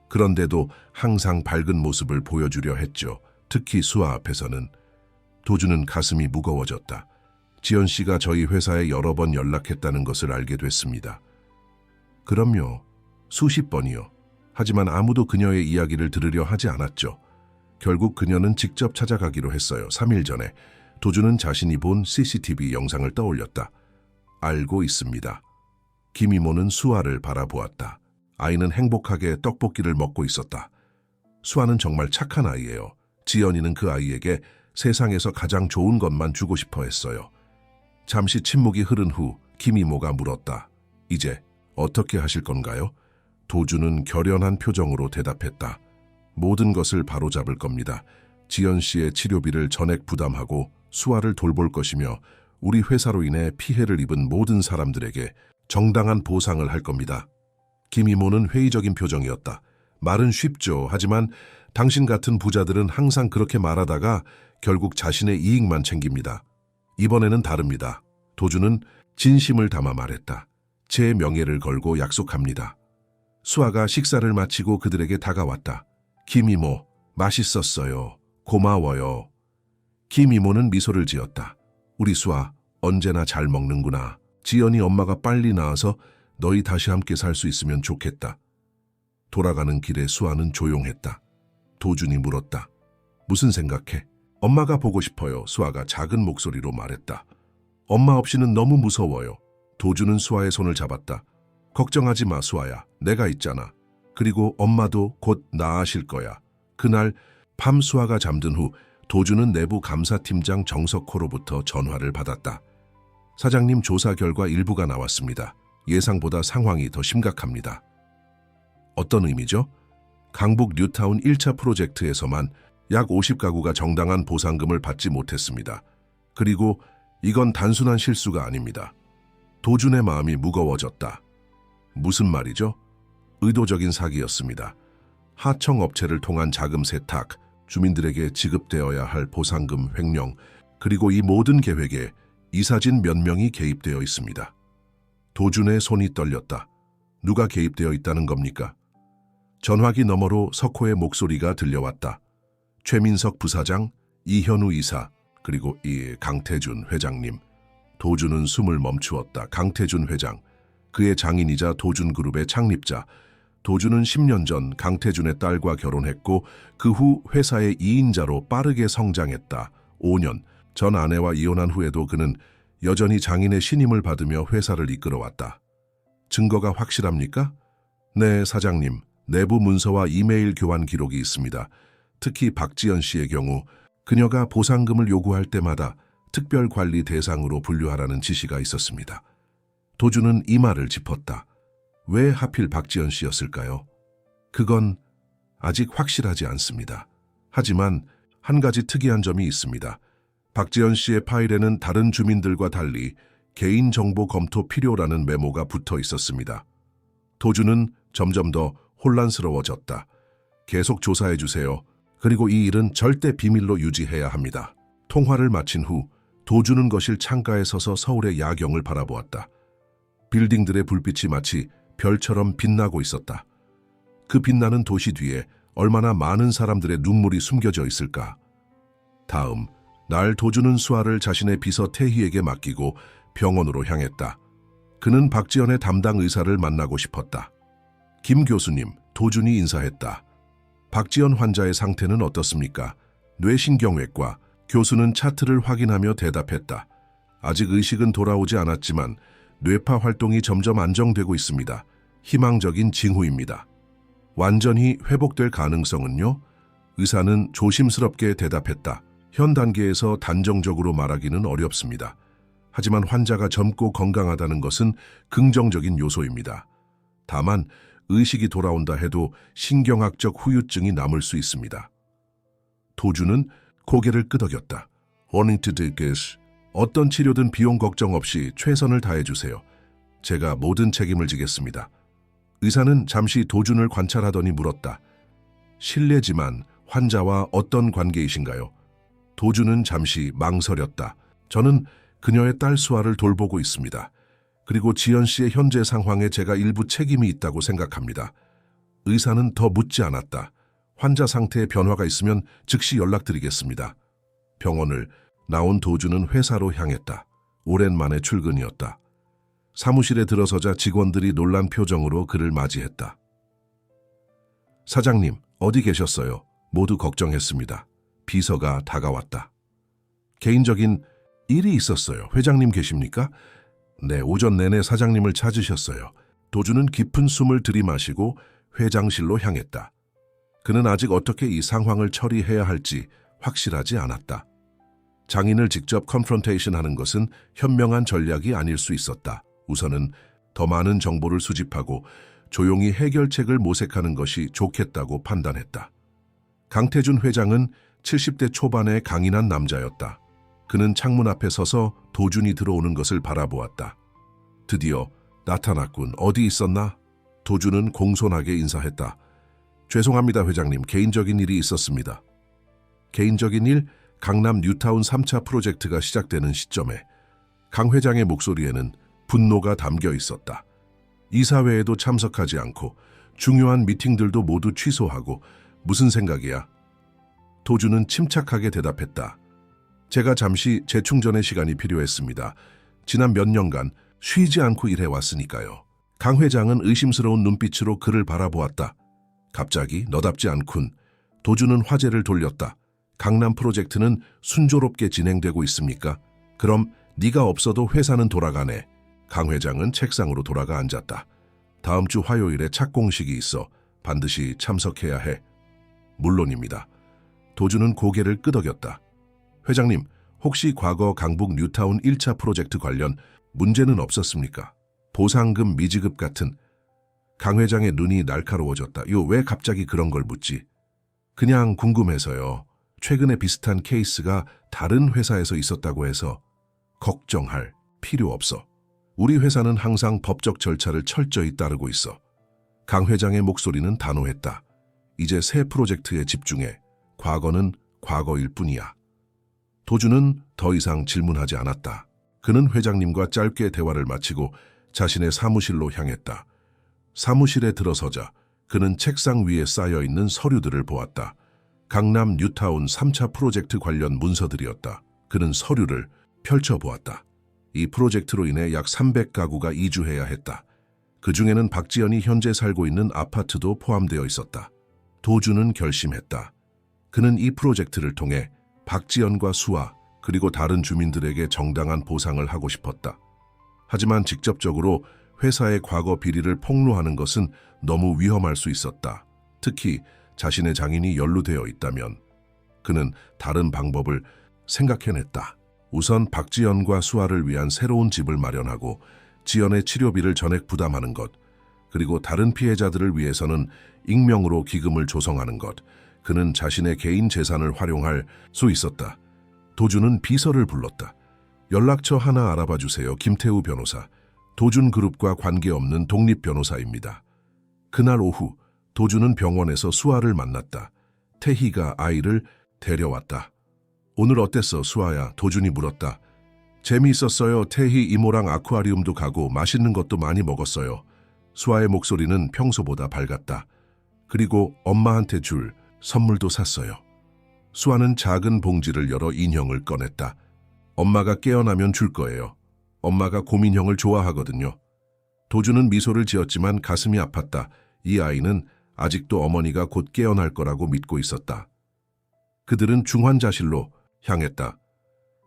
그런데도 항상 밝은 모습을 보여주려 했죠. 특히 수아 앞에서는. 도준은 가슴이 무거워졌다. 지연 씨가 저희 회사에 여러 번 연락했다는 것을 알게 됐습니다. 그럼요. 수십 번이요. 하지만 아무도 그녀의 이야기를 들으려 하지 않았죠. 결국 그녀는 직접 찾아가기로 했어요. 3일 전에 도준은 자신이 본 CCTV 영상을 떠올렸다. 알고 있습니다. 김 이모는 수아를 바라보았다. 아이는 행복하게 떡볶이를 먹고 있었다. 수아는 정말 착한 아이예요. 지연이는 그 아이에게 세상에서 가장 좋은 것만 주고 싶어 했어요. 잠시 침묵이 흐른 후 김 이모가 물었다. 이제 어떻게 하실 건가요? 도준은 결연한 표정으로 대답했다. 모든 것을 바로잡을 겁니다. 지연 씨의 치료비를 전액 부담하고 수아를 돌볼 것이며 우리 회사로 인해 피해를 입은 모든 사람들에게 정당한 보상을 할 겁니다. 김 이모는 회의적인 표정이었다. 말은 쉽죠. 하지만 당신 같은 부자들은 항상 그렇게 말하다가 결국 자신의 이익만 챙깁니다. 이번에는 다릅니다. 도준은 진심을 담아 말했다. 제 명예를 걸고 약속합니다. 수아가 식사를 마치고 그들에게 다가왔다. 김 이모, 맛있었어요. 고마워요. 김 이모는 미소를 지었다. 우리 수아, 언제나 잘 먹는구나. 지연이 엄마가 빨리 나와서 너희 다시 함께 살 수 있으면 좋겠다. 돌아가는 길에 수아는 조용했다. 도준이 물었다. 무슨 생각해? 엄마가 보고 싶어요. 수아가 작은 목소리로 말했다. 엄마 없이는 너무 무서워요. 도준은 수아의 손을 잡았다. 걱정하지 마, 수아야. 내가 있잖아. 그리고 엄마도 곧 나아실 거야. 그날 밤 수아가 잠든 후 도준은 내부 감사팀장 정석호로부터 전화를 받았다. 사장님, 조사 결과 일부가 나왔습니다. 예상보다 상황이 더 심각합니다. 어떤 의미죠? 강북 뉴타운 1차 프로젝트에서만 약 50가구가 정당한 보상금을 받지 못했습니다. 그리고 이건 단순한 실수가 아닙니다. 도준의 마음이 무거워졌다. 무슨 말이죠? 의도적인 사기였습니다. 하청 업체를 통한 자금 세탁, 주민들에게 지급되어야 할 보상금 횡령, 그리고 이 모든 계획에 이사진 몇 명이 개입되어 있습니다. 도준의 손이 떨렸다. 누가 개입되어 있다는 겁니까? 전화기 너머로 석호의 목소리가 들려왔다. 최민석 부사장, 이현우 이사, 그리고 이 강태준 회장님. 도준은 숨을 멈추었다. 강태준 회장, 그의 장인이자 도준그룹의 창립자. 도준은 10년 전 강태준의 딸과 결혼했고 그 후 회사의 2인자로 빠르게 성장했다. 5년 전 아내와 이혼한 후에도 그는 여전히 장인의 신임을 받으며 회사를 이끌어왔다. 증거가 확실합니까? 네, 사장님. 내부 문서와 이메일 교환 기록이 있습니다. 특히 박지연 씨의 경우 그녀가 보상금을 요구할 때마다 특별관리 대상으로 분류하라는 지시가 있었습니다. 도준은 이 말을 짚었다. 왜 하필 박지연 씨였을까요? 그건 아직 확실하지 않습니다. 하지만 한 가지 특이한 점이 있습니다. 박지연 씨의 파일에는 다른 주민들과 달리 개인정보 검토 필요라는 메모가 붙어 있었습니다. 도준은 점점 더 혼란스러워졌다. 계속 조사해 주세요. 그리고 이 일은 절대 비밀로 유지해야 합니다. 통화를 마친 후 도준은 거실 창가에 서서 서울의 야경을 바라보았다. 빌딩들의 불빛이 마치 별처럼 빛나고 있었다. 그 빛나는 도시 뒤에 얼마나 많은 사람들의 눈물이 숨겨져 있을까. 다음 날 도준은 수아를 자신의 비서 태희에게 맡기고 병원으로 향했다. 그는 박지연의 담당 의사를 만나고 싶었다. 김 교수님, 도준이 인사했다. 박지연 환자의 상태는 어떻습니까? 뇌신경외과 교수는 차트를 확인하며 대답했다. 아직 의식은 돌아오지 않았지만 뇌파 활동이 점점 안정되고 있습니다. 희망적인 징후입니다. 완전히 회복될 가능성은요? 의사는 조심스럽게 대답했다. 현 단계에서 단정적으로 말하기는 어렵습니다. 하지만 환자가 젊고 건강하다는 것은 긍정적인 요소입니다. 다만 의식이 돌아온다 해도 신경학적 후유증이 남을 수 있습니다. 도준은 고개를 끄덕였다. Wanting to do this. 어떤 치료든 비용 걱정 없이 최선을 다해주세요. 제가 모든 책임을 지겠습니다. 의사는 잠시 도준을 관찰하더니 물었다. 실례지만 환자와 어떤 관계이신가요? 도준은 잠시 망설였다. 저는 그녀의 딸 수아를 돌보고 있습니다. 그리고 지연 씨의 현재 상황에 제가 일부 책임이 있다고 생각합니다. 의사는 더 묻지 않았다. 환자 상태에 변화가 있으면 즉시 연락드리겠습니다. 병원을 나온 도준은 회사로 향했다. 오랜만에 출근이었다. 사무실에 들어서자 직원들이 놀란 표정으로 그를 맞이했다. 사장님, 어디 계셨어요? 모두 걱정했습니다. 비서가 다가왔다. 개인적인 일이 있었어요. 회장님 계십니까? 네, 오전 내내 사장님을 찾으셨어요. 도준은 깊은 숨을 들이마시고 회장실로 향했다. 그는 아직 어떻게 이 상황을 처리해야 할지 확실하지 않았다. 장인을 직접 컨프런테이션 하는 것은 현명한 전략이 아닐 수 있었다. 우선은 더 많은 정보를 수집하고 조용히 해결책을 모색하는 것이 좋겠다고 판단했다. 강태준 회장은 70대 초반의 강인한 남자였다. 그는 창문 앞에 서서 도준이 들어오는 것을 바라보았다. 드디어 나타났군. 어디 있었나? 도준은 공손하게 인사했다. 죄송합니다, 회장님. 개인적인 일이 있었습니다. 개인적인 일? 강남 뉴타운 3차 프로젝트가 시작되는 시점에 강 회장의 목소리에는 분노가 담겨 있었다. 이사회에도 참석하지 않고 중요한 미팅들도 모두 취소하고 무슨 생각이야? 도준은 침착하게 대답했다. 제가 잠시 재충전의 시간이 필요했습니다. 지난 몇 년간 쉬지 않고 일해왔으니까요. 강 회장은 의심스러운 눈빛으로 그를 바라보았다. 갑자기 너답지 않군. 도준은 화제를 돌렸다. 강남 프로젝트는 순조롭게 진행되고 있습니까? 그럼 네가 없어도 회사는 돌아가네. 강 회장은 책상으로 돌아가 앉았다. 다음 주 화요일에 착공식이 있어 반드시 참석해야 해. 물론입니다. 도준은 고개를 끄덕였다. 회장님, 혹시 과거 강북 뉴타운 1차 프로젝트 관련 문제는 없었습니까? 보상금 미지급 같은. 강 회장의 눈이 날카로워졌다. 왜 갑자기 그런 걸 묻지? 그냥 궁금해서요. 최근에 비슷한 케이스가 다른 회사에서 있었다고 해서. 걱정할 필요 없어. 우리 회사는 항상 법적 절차를 철저히 따르고 있어. 강 회장의 목소리는 단호했다. 이제 새 프로젝트에 집중해. 과거는 과거일 뿐이야. 도주는 더 이상 질문하지 않았다. 그는 회장님과 짧게 대화를 마치고 자신의 사무실로 향했다. 사무실에 들어서자 그는 책상 위에 쌓여있는 서류들을 보았다. 강남 뉴타운 3차 프로젝트 관련 문서들이었다. 그는 서류를 펼쳐보았다. 이 프로젝트로 인해 약 300가구가 이주해야 했다. 그 중에는 박지연이 현재 살고 있는 아파트도 포함되어 있었다. 도주는 결심했다. 그는 이 프로젝트를 통해 박지연과 수아 그리고 다른 주민들에게 정당한 보상을 하고 싶었다. 하지만 직접적으로 회사의 과거 비리를 폭로하는 것은 너무 위험할 수 있었다. 특히 자신의 장인이 연루되어 있다면. 그는 다른 방법을 생각해냈다. 우선 박지연과 수아를 위한 새로운 집을 마련하고 지연의 치료비를 전액 부담하는 것, 그리고 다른 피해자들을 위해서는 익명으로 기금을 조성하는 것. 그는 자신의 개인 재산을 활용할 수 있었다. 도주는 비서를 불렀다. 연락처 하나 알아봐 주세요. 김태우 변호사. 도준그룹과 관계없는 독립 변호사입니다. 그날 오후 도주는 병원에서 수아를 만났다. 태희가 아이를 데려왔다. 오늘 어땠어, 수아야? 도준이 물었다. 재미있었어요. 태희 이모랑 아쿠아리움도 가고 맛있는 것도 많이 먹었어요. 수아의 목소리는 평소보다 밝았다. 그리고 엄마한테 줄 선물도 샀어요. 수아는 작은 봉지를 열어 인형을 꺼냈다. 엄마가 깨어나면 줄 거예요. 엄마가 곰인형을 좋아하거든요. 도주는 미소를 지었지만 가슴이 아팠다. 이 아이는 아직도 어머니가 곧 깨어날 거라고 믿고 있었다. 그들은 중환자실로 향했다.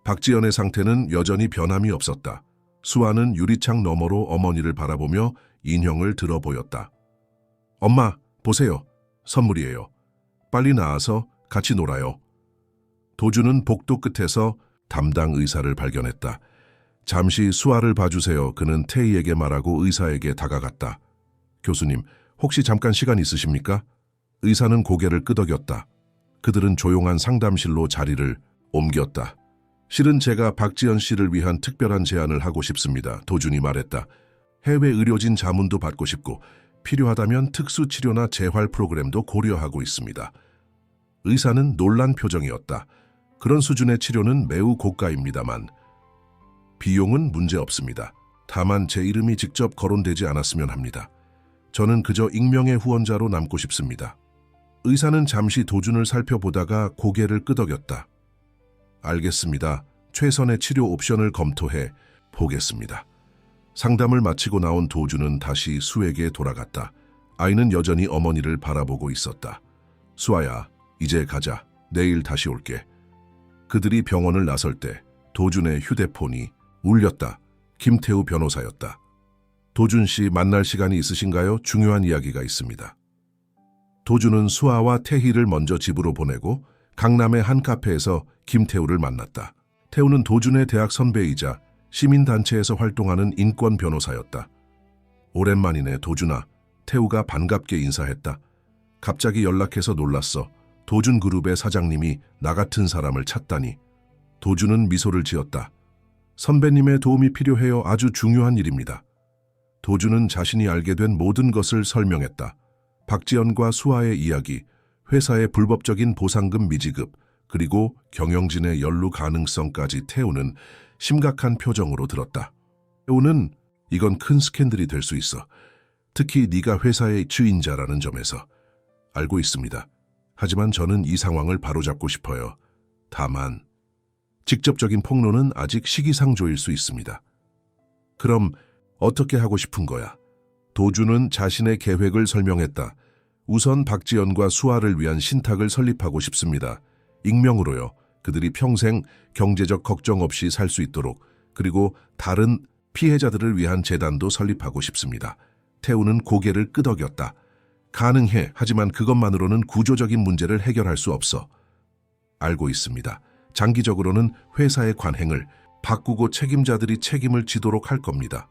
박지연의 상태는 여전히 변함이 없었다. 수아는 유리창 너머로 어머니를 바라보며 인형을 들어 보였다. 엄마, 보세요. 선물이에요. 빨리 나와서 같이 놀아요. 도주는 복도 끝에서 담당 의사를 발견했다. 잠시 수아를 봐주세요. 그는 태희에게 말하고 의사에게 다가갔다. 교수님, 혹시 잠깐 시간 있으십니까? 의사는 고개를 끄덕였다. 그들은 조용한 상담실로 자리를 옮겼다. 실은 제가 박지연 씨를 위한 특별한 제안을 하고 싶습니다. 도준이 말했다. 해외 의료진 자문도 받고 싶고 필요하다면 특수치료나 재활 프로그램도 고려하고 있습니다. 의사는 놀란 표정이었다. 그런 수준의 치료는 매우 고가입니다만 비용은 문제 없습니다. 다만 제 이름이 직접 거론되지 않았으면 합니다. 저는 그저 익명의 후원자로 남고 싶습니다. 의사는 잠시 도준을 살펴보다가 고개를 끄덕였다. 알겠습니다. 최선의 치료 옵션을 검토해 보겠습니다. 상담을 마치고 나온 도준은 다시 수에게 돌아갔다. 아이는 여전히 어머니를 바라보고 있었다. 수아야, 이제 가자. 내일 다시 올게. 그들이 병원을 나설 때 도준의 휴대폰이 울렸다. 김태우 변호사였다. 도준 씨 만날 시간이 있으신가요? 중요한 이야기가 있습니다. 도준은 수아와 태희를 먼저 집으로 보내고 강남의 한 카페에서 김태우를 만났다. 태우는 도준의 대학 선배이자 시민단체에서 활동하는 인권 변호사였다. 오랜만이네, 도준아. 태우가 반갑게 인사했다. 갑자기 연락해서 놀랐어. 도준그룹의 사장님이 나 같은 사람을 찾다니. 도준은 미소를 지었다. 선배님의 도움이 필요해요. 아주 중요한 일입니다. 도준은 자신이 알게 된 모든 것을 설명했다. 박지연과 수아의 이야기, 회사의 불법적인 보상금 미지급, 그리고 경영진의 연루 가능성까지. 태우는 심각한 표정으로 들었다. 태우는 이건 큰 스캔들이 될 수 있어. 특히 네가 회사의 주인자라는 점에서. 알고 있습니다. 하지만 저는 이 상황을 바로잡고 싶어요. 다만 직접적인 폭로는 아직 시기상조일 수 있습니다. 그럼 어떻게 하고 싶은 거야? 도준은 자신의 계획을 설명했다. 우선 박지연과 수아를 위한 신탁을 설립하고 싶습니다. 익명으로요. 그들이 평생 경제적 걱정 없이 살 수 있도록. 그리고 다른 피해자들을 위한 재단도 설립하고 싶습니다. 태우는 고개를 끄덕였다. 가능해. 하지만 그것만으로는 구조적인 문제를 해결할 수 없어. 알고 있습니다. 장기적으로는 회사의 관행을 바꾸고 책임자들이 책임을 지도록 할 겁니다.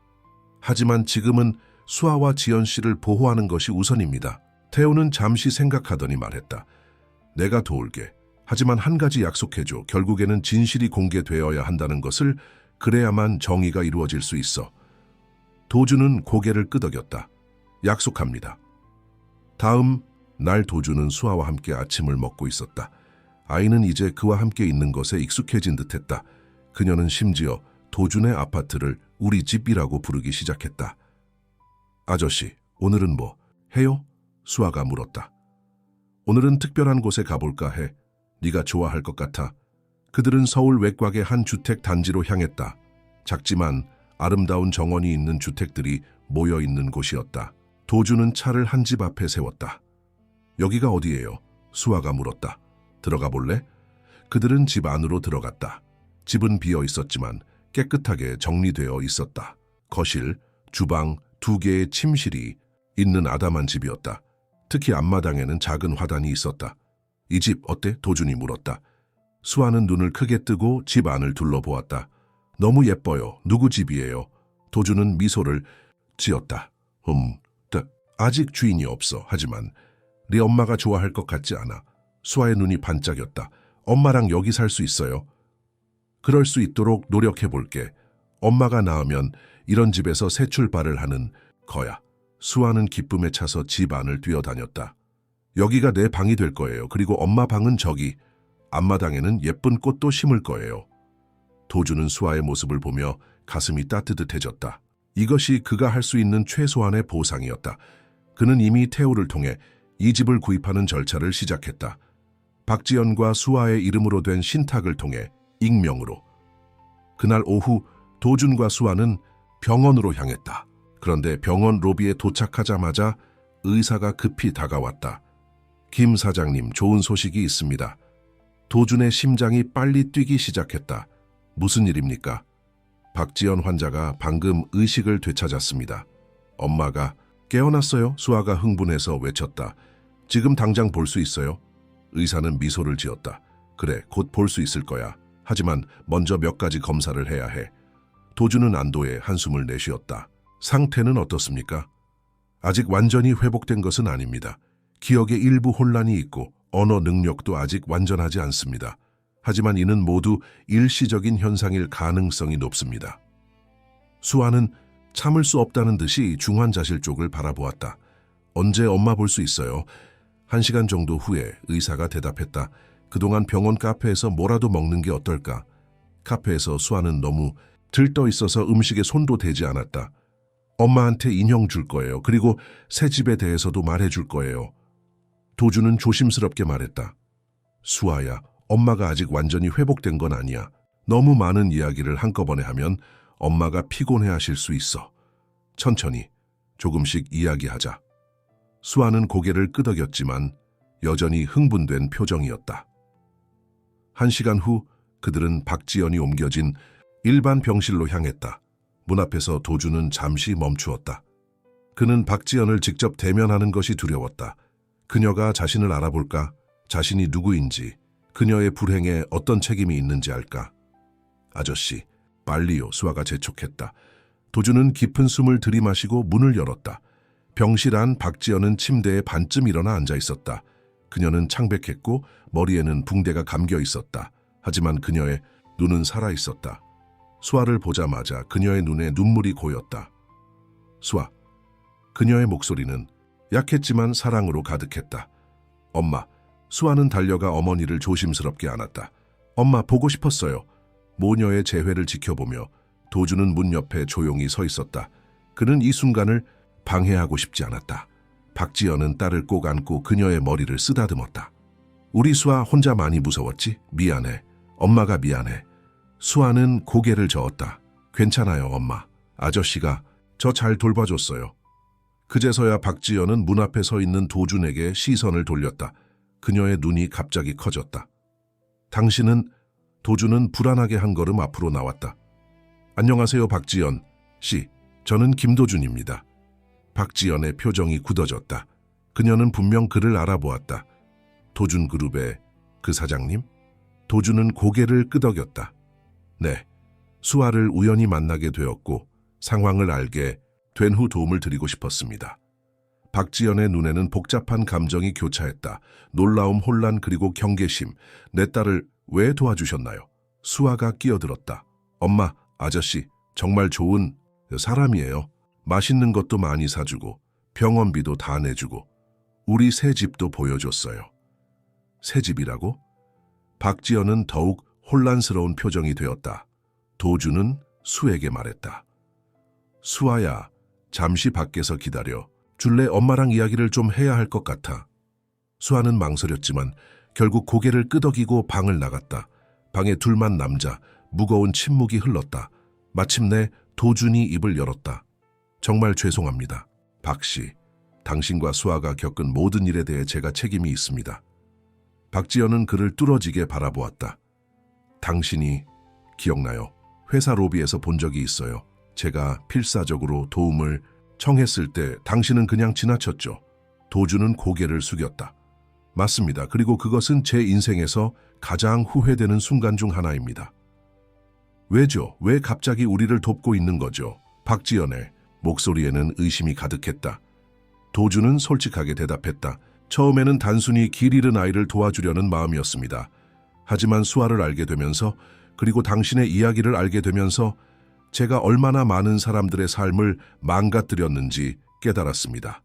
하지만 지금은 수아와 지연 씨를 보호하는 것이 우선입니다. 태우는 잠시 생각하더니 말했다. 내가 도울게. 하지만 한 가지 약속해줘. 결국에는 진실이 공개되어야 한다는 것을. 그래야만 정의가 이루어질 수 있어. 도준은 고개를 끄덕였다. 약속합니다. 다음 날 도주는 수아와 함께 아침을 먹고 있었다. 아이는 이제 그와 함께 있는 것에 익숙해진 듯했다. 그녀는 심지어 도준의 아파트를 우리 집이라고 부르기 시작했다. 아저씨, 오늘은 뭐 해요? 수아가 물었다. 오늘은 특별한 곳에 가볼까 해. 네가 좋아할 것 같아. 그들은 서울 외곽의 한 주택 단지로 향했다. 작지만 아름다운 정원이 있는 주택들이 모여 있는 곳이었다. 도주는 차를 한 집 앞에 세웠다. 여기가 어디예요? 수아가 물었다. 들어가 볼래? 그들은 집 안으로 들어갔다. 집은 비어 있었지만 깨끗하게 정리되어 있었다. 거실, 주방, 2개의 침실이 있는 아담한 집이었다. 특히 앞마당에는 작은 화단이 있었다. 이 집 어때? 도준이 물었다. 수아는 눈을 크게 뜨고 집 안을 둘러보았다. 너무 예뻐요. 누구 집이에요? 도준은 미소를 지었다. 아직 주인이 없어. 하지만 네 엄마가 좋아할 것 같지 않아. 수아의 눈이 반짝였다. 엄마랑 여기 살 수 있어요? 그럴 수 있도록 노력해 볼게. 엄마가 낳으면 이런 집에서 새 출발을 하는 거야. 수아는 기쁨에 차서 집 안을 뛰어다녔다. 여기가 내 방이 될 거예요. 그리고 엄마 방은 저기. 앞마당에는 예쁜 꽃도 심을 거예요. 도주는 수아의 모습을 보며 가슴이 따뜻해졌다. 이것이 그가 할 수 있는 최소한의 보상이었다. 그는 이미 태호를 통해 이 집을 구입하는 절차를 시작했다. 박지연과 수아의 이름으로 된 신탁을 통해 익명으로. 그날 오후 도준과 수아는 병원으로 향했다. 그런데 병원 로비에 도착하자마자 의사가 급히 다가왔다. 김 사장님, 좋은 소식이 있습니다. 도준의 심장이 빨리 뛰기 시작했다. 무슨 일입니까? 박지연 환자가 방금 의식을 되찾았습니다. 엄마가 깨어났어요? 수아가 흥분해서 외쳤다. 지금 당장 볼 수 있어요? 의사는 미소를 지었다. 그래, 곧 볼 수 있을 거야. 하지만 먼저 몇 가지 검사를 해야 해. 도준은 안도의 한숨을 내쉬었다. 상태는 어떻습니까? 아직 완전히 회복된 것은 아닙니다. 기억에 일부 혼란이 있고 언어 능력도 아직 완전하지 않습니다. 하지만 이는 모두 일시적인 현상일 가능성이 높습니다. 수아는 참을 수 없다는 듯이 중환자실 쪽을 바라보았다. 언제 엄마 볼 수 있어요? 1시간 정도 후에 의사가 대답했다. 그동안 병원 카페에서 뭐라도 먹는 게 어떨까? 카페에서 수아는 너무 들떠 있어서 음식에 손도 대지 않았다. 엄마한테 인형 줄 거예요. 그리고 새 집에 대해서도 말해줄 거예요. 도주는 조심스럽게 말했다. 수아야, 엄마가 아직 완전히 회복된 건 아니야. 너무 많은 이야기를 한꺼번에 하면 엄마가 피곤해하실 수 있어. 천천히, 조금씩 이야기하자. 수아는 고개를 끄덕였지만 여전히 흥분된 표정이었다. 1시간 후 그들은 박지연이 옮겨진 일반 병실로 향했다. 문 앞에서 도주는 잠시 멈추었다. 그는 박지연을 직접 대면하는 것이 두려웠다. 그녀가 자신을 알아볼까? 자신이 누구인지, 그녀의 불행에 어떤 책임이 있는지 알까? 아저씨, 빨리요. 수아가 재촉했다. 도주는 깊은 숨을 들이마시고 문을 열었다. 병실 안 박지연은 침대에 반쯤 일어나 앉아 있었다. 그녀는 창백했고 머리에는 붕대가 감겨 있었다. 하지만 그녀의 눈은 살아 있었다. 수아를 보자마자 그녀의 눈에 눈물이 고였다. 수아. 그녀의 목소리는 약했지만 사랑으로 가득했다. 엄마. 수아는 달려가 어머니를 조심스럽게 안았다. 엄마, 보고 싶었어요. 모녀의 재회를 지켜보며 도주는 문 옆에 조용히 서 있었다. 그는 이 순간을 방해하고 싶지 않았다. 박지연은 딸을 꼭 안고 그녀의 머리를 쓰다듬었다. 우리 수아 혼자 많이 무서웠지? 미안해. 엄마가 미안해. 수아는 고개를 저었다. 괜찮아요, 엄마. 아저씨가 저 잘 돌봐줬어요. 그제서야 박지연은 문 앞에 서 있는 도준에게 시선을 돌렸다. 그녀의 눈이 갑자기 커졌다. 당신은? 도준은 불안하게 한 걸음 앞으로 나왔다. 안녕하세요, 박지연 씨. 저는 김도준입니다. 박지연의 표정이 굳어졌다. 그녀는 분명 그를 알아보았다. 도준 그룹의 그 사장님? 도준은 고개를 끄덕였다. 네, 수아를 우연히 만나게 되었고 상황을 알게 된 후 도움을 드리고 싶었습니다. 박지연의 눈에는 복잡한 감정이 교차했다. 놀라움, 혼란, 그리고 경계심. 내 딸을 왜 도와주셨나요? 수아가 끼어들었다. 엄마, 아저씨, 정말 좋은 사람이에요. 맛있는 것도 많이 사주고 병원비도 다 내주고. 우리 새 집도 보여줬어요. 새 집이라고? 박지연은 더욱 혼란스러운 표정이 되었다. 도주는 수에게 말했다. 수아야, 잠시 밖에서 기다려. 줄래? 엄마랑 이야기를 좀 해야 할 것 같아. 수아는 망설였지만 결국 고개를 끄덕이고 방을 나갔다. 방에 둘만 남자, 무거운 침묵이 흘렀다. 마침내 도준이 입을 열었다. 정말 죄송합니다. 박씨, 당신과 수아가 겪은 모든 일에 대해 제가 책임이 있습니다. 박지연은 그를 뚫어지게 바라보았다. 당신이 기억나요? 회사 로비에서 본 적이 있어요. 제가 필사적으로 도움을 청했을 때 당신은 그냥 지나쳤죠. 도주는 고개를 숙였다. 맞습니다. 그리고 그것은 제 인생에서 가장 후회되는 순간 중 하나입니다. 왜죠? 왜 갑자기 우리를 돕고 있는 거죠? 박지연의 목소리에는 의심이 가득했다. 도주는 솔직하게 대답했다. 처음에는 단순히 길 잃은 아이를 도와주려는 마음이었습니다. 하지만 수아를 알게 되면서, 그리고 당신의 이야기를 알게 되면서 제가 얼마나 많은 사람들의 삶을 망가뜨렸는지 깨달았습니다.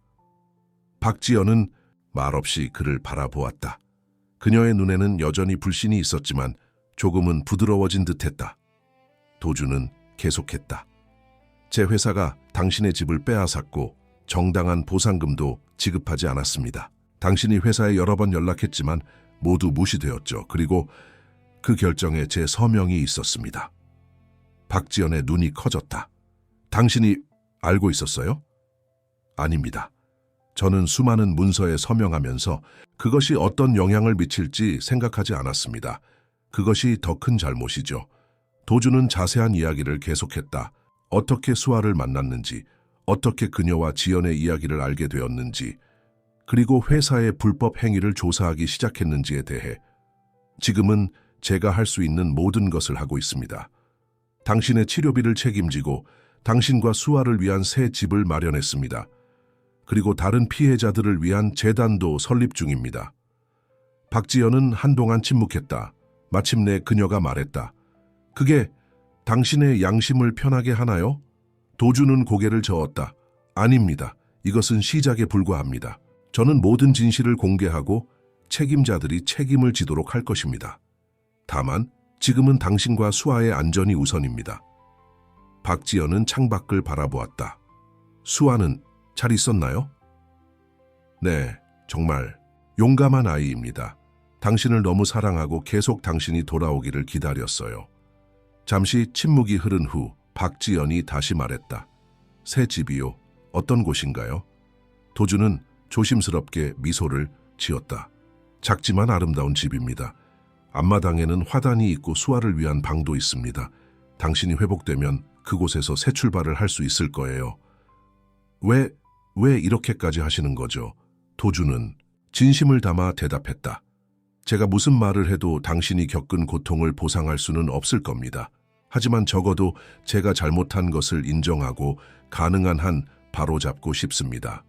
박지연은 말없이 그를 바라보았다. 그녀의 눈에는 여전히 불신이 있었지만 조금은 부드러워진 듯했다. 도주는 계속했다. 제 회사가 당신의 집을 빼앗았고 정당한 보상금도 지급하지 않았습니다. 당신이 회사에 여러 번 연락했지만 모두 무시되었죠. 그리고 그 결정에 제 서명이 있었습니다. 박지연의 눈이 커졌다. 당신이 알고 있었어요? 아닙니다. 저는 수많은 문서에 서명하면서 그것이 어떤 영향을 미칠지 생각하지 않았습니다. 그것이 더 큰 잘못이죠. 도주는 자세한 이야기를 계속했다. 어떻게 수아를 만났는지, 어떻게 그녀와 지연의 이야기를 알게 되었는지, 그리고 회사의 불법 행위를 조사하기 시작했는지에 대해. 지금은 제가 할 수 있는 모든 것을 하고 있습니다. 당신의 치료비를 책임지고 당신과 수아를 위한 새 집을 마련했습니다. 그리고 다른 피해자들을 위한 재단도 설립 중입니다. 박지연은 한동안 침묵했다. 마침내 그녀가 말했다. 그게 당신의 양심을 편하게 하나요? 도주는 고개를 저었다. 아닙니다. 이것은 시작에 불과합니다. 저는 모든 진실을 공개하고 책임자들이 책임을 지도록 할 것입니다. 다만 지금은 당신과 수아의 안전이 우선입니다. 박지연은 창밖을 바라보았다. 수아는 잘 있었나요? 네, 정말 용감한 아이입니다. 당신을 너무 사랑하고 계속 당신이 돌아오기를 기다렸어요. 잠시 침묵이 흐른 후 박지연이 다시 말했다. 새 집이요? 어떤 곳인가요? 도주는 조심스럽게 미소를 지었다. 작지만 아름다운 집입니다. 앞마당에는 화단이 있고 수아를 위한 방도 있습니다. 당신이 회복되면 그곳에서 새 출발을 할 수 있을 거예요. 왜 이렇게까지 하시는 거죠? 도주는 진심을 담아 대답했다. 제가 무슨 말을 해도 당신이 겪은 고통을 보상할 수는 없을 겁니다. 하지만 적어도 제가 잘못한 것을 인정하고 가능한 한 바로잡고 싶습니다.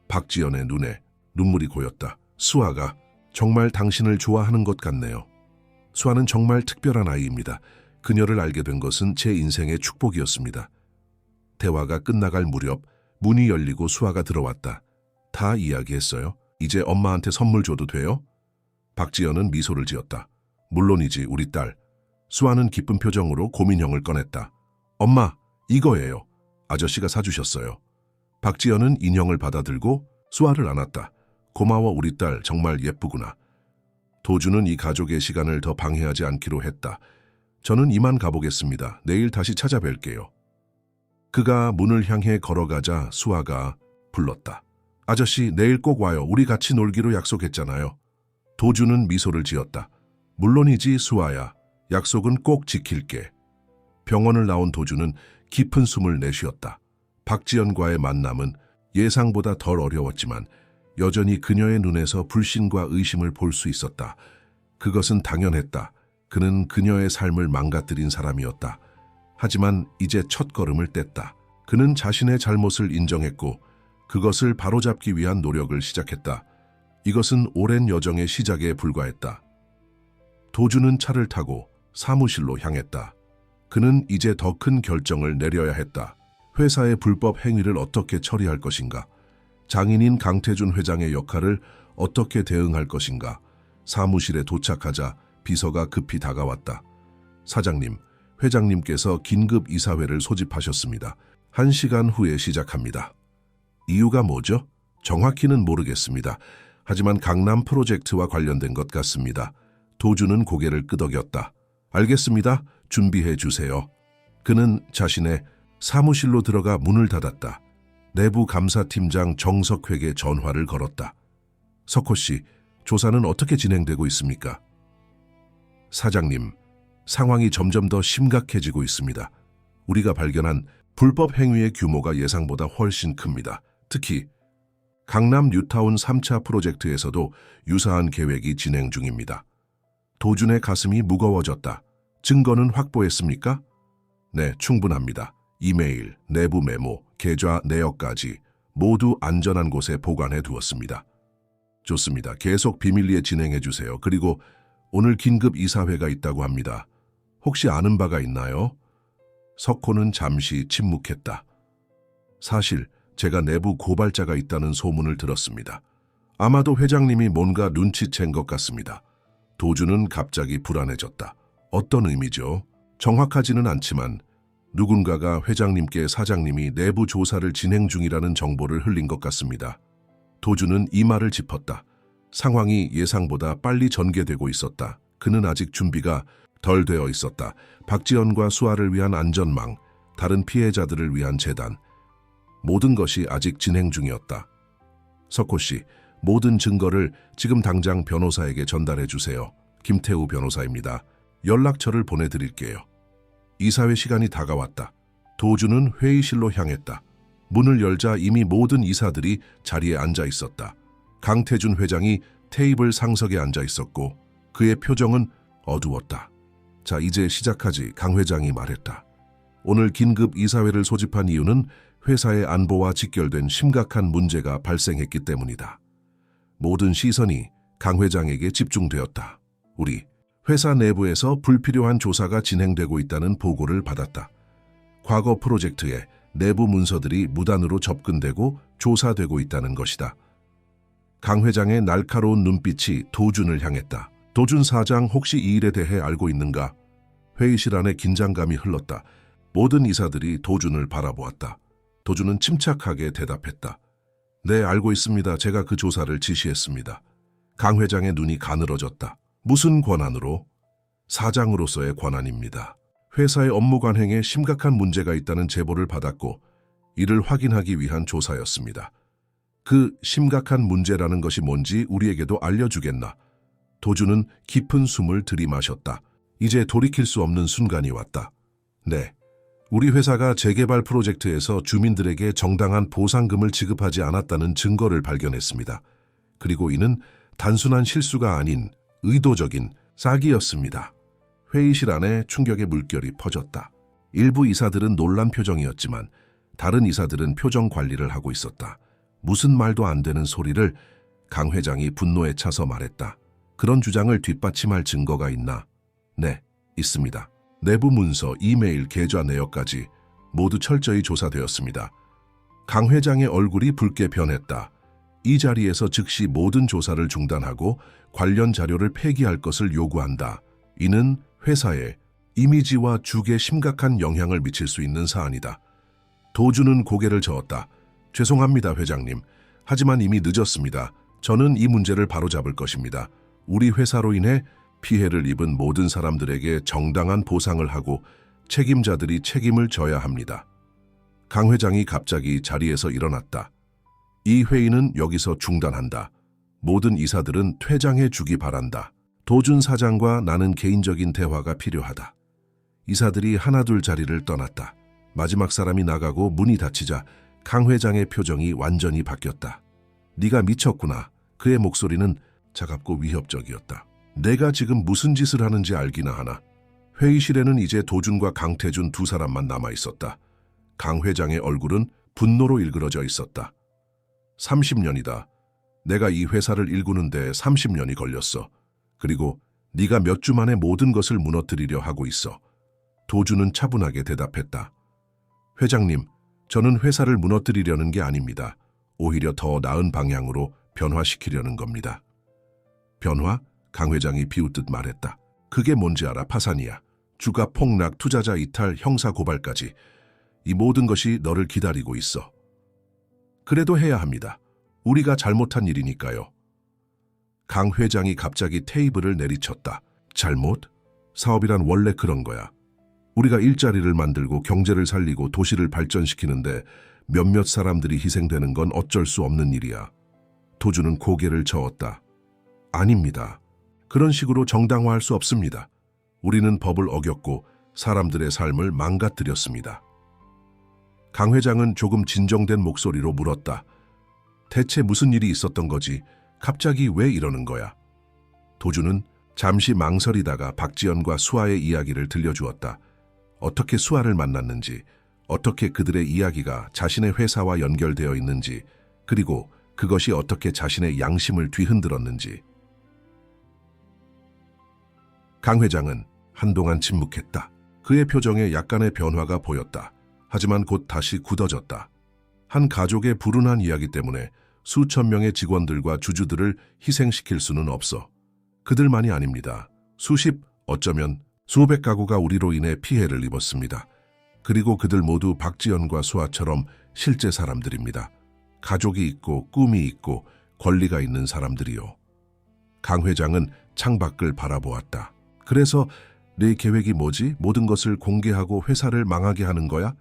박지연의 눈에 눈물이 고였다. 수아가 정말 당신을 좋아하는 것 같네요. 수아는 정말 특별한 아이입니다. 그녀를 알게 된 것은 제 인생의 축복이었습니다. 대화가 끝나갈 무렵 문이 열리고 수아가 들어왔다. 다 이야기했어요? 이제 엄마한테 선물 줘도 돼요? 박지연은 미소를 지었다. 물론이지, 우리 딸. 수아는 기쁜 표정으로 고민형을 꺼냈다. 엄마, 이거예요. 아저씨가 사주셨어요. 박지연은 인형을 받아들고 수아를 안았다. 고마워, 우리 딸. 정말 예쁘구나. 도주는 이 가족의 시간을 더 방해하지 않기로 했다. 저는 이만 가보겠습니다. 내일 다시 찾아뵐게요. 그가 문을 향해 걸어가자 수아가 불렀다. 아저씨, 내일 꼭 와요. 우리 같이 놀기로 약속했잖아요. 도주는 미소를 지었다. 물론이지, 수아야. 약속은 꼭 지킬게. 병원을 나온 도주는 깊은 숨을 내쉬었다. 박지연과의 만남은 예상보다 덜 어려웠지만 여전히 그녀의 눈에서 불신과 의심을 볼 수 있었다. 그것은 당연했다. 그는 그녀의 삶을 망가뜨린 사람이었다. 하지만 이제 첫걸음을 뗐다. 그는 자신의 잘못을 인정했고 그것을 바로잡기 위한 노력을 시작했다. 이것은 오랜 여정의 시작에 불과했다. 도주는 차를 타고 사무실로 향했다. 그는 이제 더 큰 결정을 내려야 했다. 회사의 불법 행위를 어떻게 처리할 것인가? 장인인 강태준 회장의 역할을 어떻게 대응할 것인가. 사무실에 도착하자 비서가 급히 다가왔다. 사장님, 회장님께서 긴급 이사회를 소집하셨습니다. 1시간 후에 시작합니다. 이유가 뭐죠? 정확히는 모르겠습니다. 하지만 강남 프로젝트와 관련된 것 같습니다. 도주는 고개를 끄덕였다. 알겠습니다. 준비해 주세요. 그는 자신의 사무실로 들어가 문을 닫았다. 내부 감사팀장 정석회에게 전화를 걸었다. 석호 씨, 조사는 어떻게 진행되고 있습니까? 사장님, 상황이 점점 더 심각해지고 있습니다. 우리가 발견한 불법 행위의 규모가 예상보다 훨씬 큽니다. 특히 강남 뉴타운 3차 프로젝트에서도 유사한 계획이 진행 중입니다. 도준의 가슴이 무거워졌다. 증거는 확보했습니까? 네, 충분합니다. 이메일, 내부 메모, 계좌 내역까지 모두 안전한 곳에 보관해 두었습니다. 좋습니다. 계속 비밀리에 진행해 주세요. 그리고 오늘 긴급 이사회가 있다고 합니다. 혹시 아는 바가 있나요? 석호는 잠시 침묵했다. 사실 제가 내부 고발자가 있다는 소문을 들었습니다. 아마도 회장님이 뭔가 눈치챈 것 같습니다. 도주는 갑자기 불안해졌다. 어떤 의미죠? 정확하지는 않지만 누군가가 회장님께 사장님이 내부 조사를 진행 중이라는 정보를 흘린 것 같습니다. 도주는 이 말을 짚었다. 상황이 예상보다 빨리 전개되고 있었다. 그는 아직 준비가 덜 되어 있었다. 박지연과 수아를 위한 안전망, 다른 피해자들을 위한 재단, 모든 것이 아직 진행 중이었다. 석호 씨, 모든 증거를 지금 당장 변호사에게 전달해 주세요. 김태우 변호사입니다. 연락처를 보내드릴게요. 이사회 시간이 다가왔다. 도주는 회의실로 향했다. 문을 열자 이미 모든 이사들이 자리에 앉아 있었다. 강태준 회장이 테이블 상석에 앉아 있었고 그의 표정은 어두웠다. 자, 이제 시작하지, 강 회장이 말했다. 오늘 긴급 이사회를 소집한 이유는 회사의 안보와 직결된 심각한 문제가 발생했기 때문이다. 모든 시선이 강 회장에게 집중되었다. 우리 회사 내부에서 불필요한 조사가 진행되고 있다는 보고를 받았다. 과거 프로젝트에 내부 문서들이 무단으로 접근되고 조사되고 있다는 것이다. 강 회장의 날카로운 눈빛이 도준을 향했다. 도준 사장, 혹시 이 일에 대해 알고 있는가? 회의실 안에 긴장감이 흘렀다. 모든 이사들이 도준을 바라보았다. 도준은 침착하게 대답했다. 네, 알고 있습니다. 제가 그 조사를 지시했습니다. 강 회장의 눈이 가늘어졌다. 무슨 권한으로? 사장으로서의 권한입니다. 회사의 업무 관행에 심각한 문제가 있다는 제보를 받았고 이를 확인하기 위한 조사였습니다. 그 심각한 문제라는 것이 뭔지 우리에게도 알려주겠나? 도준은 깊은 숨을 들이마셨다. 이제 돌이킬 수 없는 순간이 왔다. 네, 우리 회사가 재개발 프로젝트에서 주민들에게 정당한 보상금을 지급하지 않았다는 증거를 발견했습니다. 그리고 이는 단순한 실수가 아닌 의도적인 사기였습니다. 회의실 안에 충격의 물결이 퍼졌다. 일부 이사들은 놀란 표정이었지만 다른 이사들은 표정 관리를 하고 있었다. 무슨 말도 안 되는 소리를. 강 회장이 분노에 차서 말했다. 그런 주장을 뒷받침할 증거가 있나? 네, 있습니다. 내부 문서, 이메일, 계좌 내역까지 모두 철저히 조사되었습니다. 강 회장의 얼굴이 붉게 변했다. 이 자리에서 즉시 모든 조사를 중단하고 관련 자료를 폐기할 것을 요구한다. 이는 회사의 이미지와 주계에 심각한 영향을 미칠 수 있는 사안이다. 도주는 고개를 저었다. 죄송합니다, 회장님. 하지만 이미 늦었습니다. 저는 이 문제를 바로잡을 것입니다. 우리 회사로 인해 피해를 입은 모든 사람들에게 정당한 보상을 하고 책임자들이 책임을 져야 합니다. 강 회장이 갑자기 자리에서 일어났다. 이 회의는 여기서 중단한다. 모든 이사들은 퇴장해 주기 바란다. 도준 사장과 나는 개인적인 대화가 필요하다. 이사들이 하나둘 자리를 떠났다. 마지막 사람이 나가고 문이 닫히자 강 회장의 표정이 완전히 바뀌었다. 네가 미쳤구나. 그의 목소리는 차갑고 위협적이었다. 내가 지금 무슨 짓을 하는지 알기나 하나. 회의실에는 이제 도준과 강태준 두 사람만 남아있었다. 강 회장의 얼굴은 분노로 일그러져 있었다. 30년이다. 내가 이 회사를 일구는데 30년이 걸렸어. 그리고 네가 몇 주 만에 모든 것을 무너뜨리려 하고 있어. 도준은 차분하게 대답했다. 회장님, 저는 회사를 무너뜨리려는 게 아닙니다. 오히려 더 나은 방향으로 변화시키려는 겁니다. 변화? 강 회장이 비웃듯 말했다. 그게 뭔지 알아, 파산이야. 주가 폭락, 투자자 이탈, 형사 고발까지. 이 모든 것이 너를 기다리고 있어. 그래도 해야 합니다. 우리가 잘못한 일이니까요. 강 회장이 갑자기 테이블을 내리쳤다. 잘못? 사업이란 원래 그런 거야. 우리가 일자리를 만들고 경제를 살리고 도시를 발전시키는데 몇몇 사람들이 희생되는 건 어쩔 수 없는 일이야. 도주는 고개를 저었다. 아닙니다. 그런 식으로 정당화할 수 없습니다. 우리는 법을 어겼고 사람들의 삶을 망가뜨렸습니다. 강 회장은 조금 진정된 목소리로 물었다. 대체 무슨 일이 있었던 거지? 갑자기 왜 이러는 거야? 도주는 잠시 망설이다가 박지연과 수아의 이야기를 들려주었다. 어떻게 수아를 만났는지, 어떻게 그들의 이야기가 자신의 회사와 연결되어 있는지, 그리고 그것이 어떻게 자신의 양심을 뒤흔들었는지. 강 회장은 한동안 침묵했다. 그의 표정에 약간의 변화가 보였다. 하지만 곧 다시 굳어졌다. 한 가족의 불운한 이야기 때문에 수천 명의 직원들과 주주들을 희생시킬 수는 없어. 그들만이 아닙니다. 수십, 어쩌면 수백 가구가 우리로 인해 피해를 입었습니다. 그리고 그들 모두 박지연과 수아처럼 실제 사람들입니다. 가족이 있고 꿈이 있고 권리가 있는 사람들이요. 강 회장은 창밖을 바라보았다. 그래서 네 계획이 뭐지? 모든 것을 공개하고 회사를 망하게 하는 거야?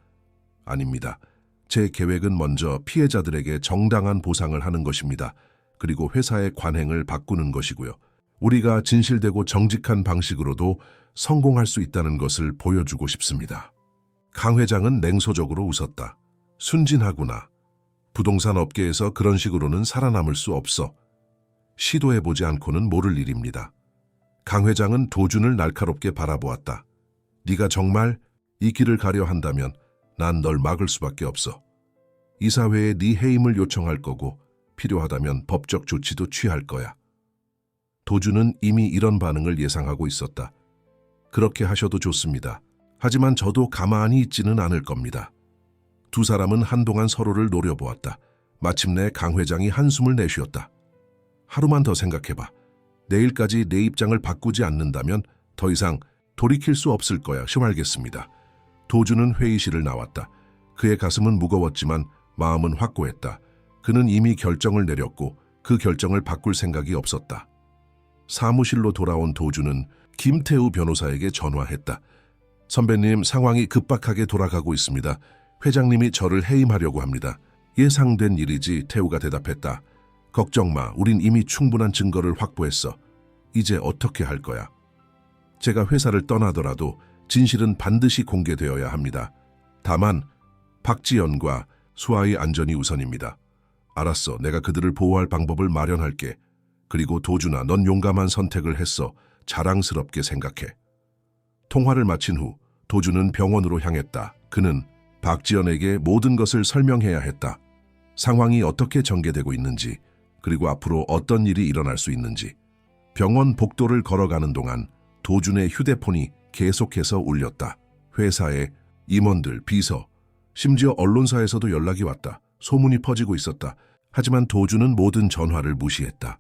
아닙니다. 제 계획은 먼저 피해자들에게 정당한 보상을 하는 것입니다. 그리고 회사의 관행을 바꾸는 것이고요. 우리가 진실되고 정직한 방식으로도 성공할 수 있다는 것을 보여주고 싶습니다. 강 회장은 냉소적으로 웃었다. 순진하구나. 부동산 업계에서 그런 식으로는 살아남을 수 없어. 시도해보지 않고는 모를 일입니다. 강 회장은 도준을 날카롭게 바라보았다. 네가 정말 이 길을 가려 한다면 난 널 막을 수밖에 없어. 이사회에 네 해임을 요청할 거고 필요하다면 법적 조치도 취할 거야. 도준은 이미 이런 반응을 예상하고 있었다. 그렇게 하셔도 좋습니다. 하지만 저도 가만히 있지는 않을 겁니다. 두 사람은 한동안 서로를 노려보았다. 마침내 강 회장이 한숨을 내쉬었다. 하루만 더 생각해봐. 내일까지 내 입장을 바꾸지 않는다면 더 이상 돌이킬 수 없을 거야. 알겠습니다. 도준은 회의실을 나왔다. 그의 가슴은 무거웠지만 마음은 확고했다. 그는 이미 결정을 내렸고 그 결정을 바꿀 생각이 없었다. 사무실로 돌아온 도준은 김태우 변호사에게 전화했다. 선배님, 상황이 급박하게 돌아가고 있습니다. 회장님이 저를 해임하려고 합니다. 예상된 일이지, 태우가 대답했다. 걱정 마, 우린 이미 충분한 증거를 확보했어. 이제 어떻게 할 거야? 제가 회사를 떠나더라도 진실은 반드시 공개되어야 합니다. 다만 박지연과 수아의 안전이 우선입니다. 알았어, 내가 그들을 보호할 방법을 마련할게. 그리고 도준아, 넌 용감한 선택을 했어. 자랑스럽게 생각해. 통화를 마친 후 도준은 병원으로 향했다. 그는 박지연에게 모든 것을 설명해야 했다. 상황이 어떻게 전개되고 있는지, 그리고 앞으로 어떤 일이 일어날 수 있는지. 병원 복도를 걸어가는 동안 도준의 휴대폰이 계속해서 울렸다. 회사에 임원들, 비서, 심지어 언론사에서도 연락이 왔다. 소문이 퍼지고 있었다. 하지만 도준은 모든 전화를 무시했다.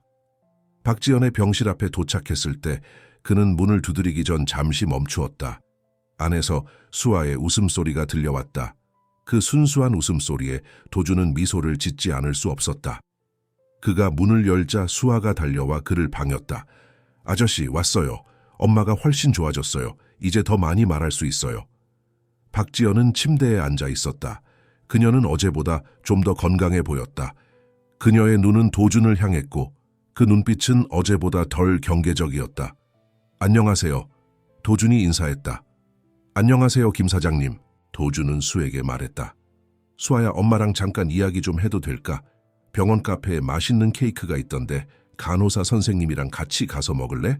박지연의 병실 앞에 도착했을 때 그는 문을 두드리기 전 잠시 멈추었다. 안에서 수아의 웃음소리가 들려왔다. 그 순수한 웃음소리에 도준은 미소를 짓지 않을 수 없었다. 그가 문을 열자 수아가 달려와 그를 반겼다. 아저씨, 왔어요. 엄마가 훨씬 좋아졌어요. 이제 더 많이 말할 수 있어요. 박지연은 침대에 앉아 있었다. 그녀는 어제보다 좀 더 건강해 보였다. 그녀의 눈은 도준을 향했고 그 눈빛은 어제보다 덜 경계적이었다. 안녕하세요. 도준이 인사했다. 안녕하세요, 김 사장님. 도준은 수에게 말했다. 수아야, 엄마랑 잠깐 이야기 좀 해도 될까? 병원 카페에 맛있는 케이크가 있던데 간호사 선생님이랑 같이 가서 먹을래?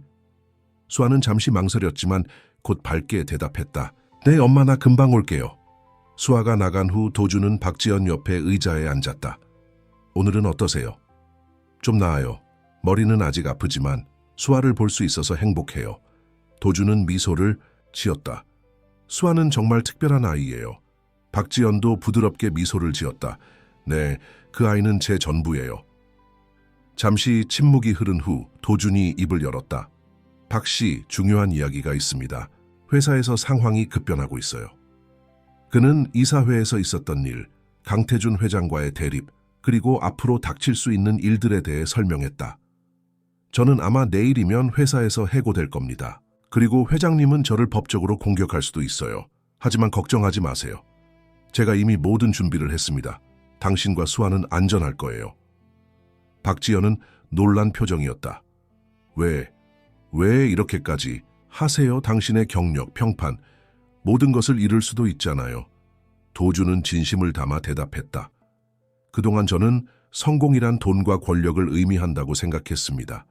수아는 잠시 망설였지만 곧 밝게 대답했다. 네, 엄마, 나 금방 올게요. 수아가 나간 후 도준은 박지연 옆에 의자에 앉았다. 오늘은 어떠세요? 좀 나아요. 머리는 아직 아프지만 수아를 볼 수 있어서 행복해요. 도준은 미소를 지었다. 수아는 정말 특별한 아이예요. 박지연도 부드럽게 미소를 지었다. 네, 그 아이는 제 전부예요. 잠시 침묵이 흐른 후 도준이 입을 열었다. 박 씨, 중요한 이야기가 있습니다. 회사에서 상황이 급변하고 있어요. 그는 이사회에서 있었던 일, 강태준 회장과의 대립, 그리고 앞으로 닥칠 수 있는 일들에 대해 설명했다. 저는 아마 내일이면 회사에서 해고될 겁니다. 그리고 회장님은 저를 법적으로 공격할 수도 있어요. 하지만 걱정하지 마세요. 제가 이미 모든 준비를 했습니다. 당신과 수아는 안전할 거예요. 박지연은 놀란 표정이었다. 왜 이렇게까지 하세요? 당신의 경력, 평판, 모든 것을 잃을 수도 있잖아요. 도준은 진심을 담아 대답했다. 그동안 저는 성공이란 돈과 권력을 의미한다고 생각했습니다.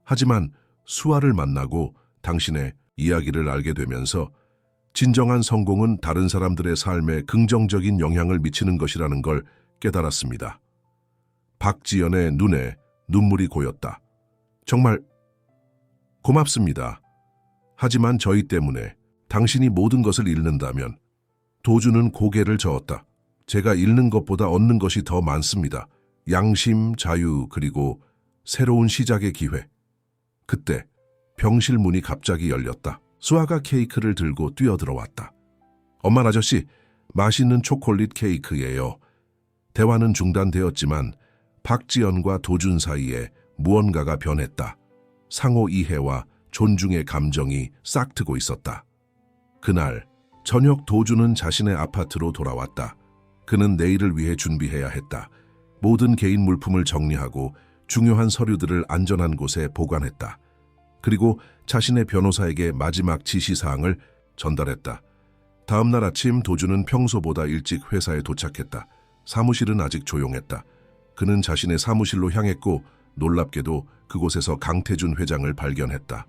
하지만 수아를 만나고 당신의 이야기를 알게 되면서 진정한 성공은 다른 사람들의 삶에 긍정적인 영향을 미치는 것이라는 걸 깨달았습니다. 박지연의 눈에 눈물이 고였다. 정말 고맙습니다. 하지만 저희 때문에 당신이 모든 것을 잃는다면. 도준은 고개를 저었다. 제가 잃는 것보다 얻는 것이 더 많습니다. 양심, 자유, 그리고 새로운 시작의 기회. 그때 병실 문이 갑자기 열렸다. 수아가 케이크를 들고 뛰어들어왔다. 엄마 아저씨, 맛있는 초콜릿 케이크예요. 대화는 중단되었지만 박지연과 도준 사이에 무언가가 변했다. 상호 이해와 존중의 감정이 싹트고 있었다. 그날 저녁 도준은 자신의 아파트로 돌아왔다. 그는 내일을 위해 준비해야 했다. 모든 개인 물품을 정리하고 중요한 서류들을 안전한 곳에 보관했다. 그리고 자신의 변호사에게 마지막 지시사항을 전달했다. 다음 날 아침 도준은 평소보다 일찍 회사에 도착했다. 사무실은 아직 조용했다. 그는 자신의 사무실로 향했고 놀랍게도 그곳에서 강태준 회장을 발견했다.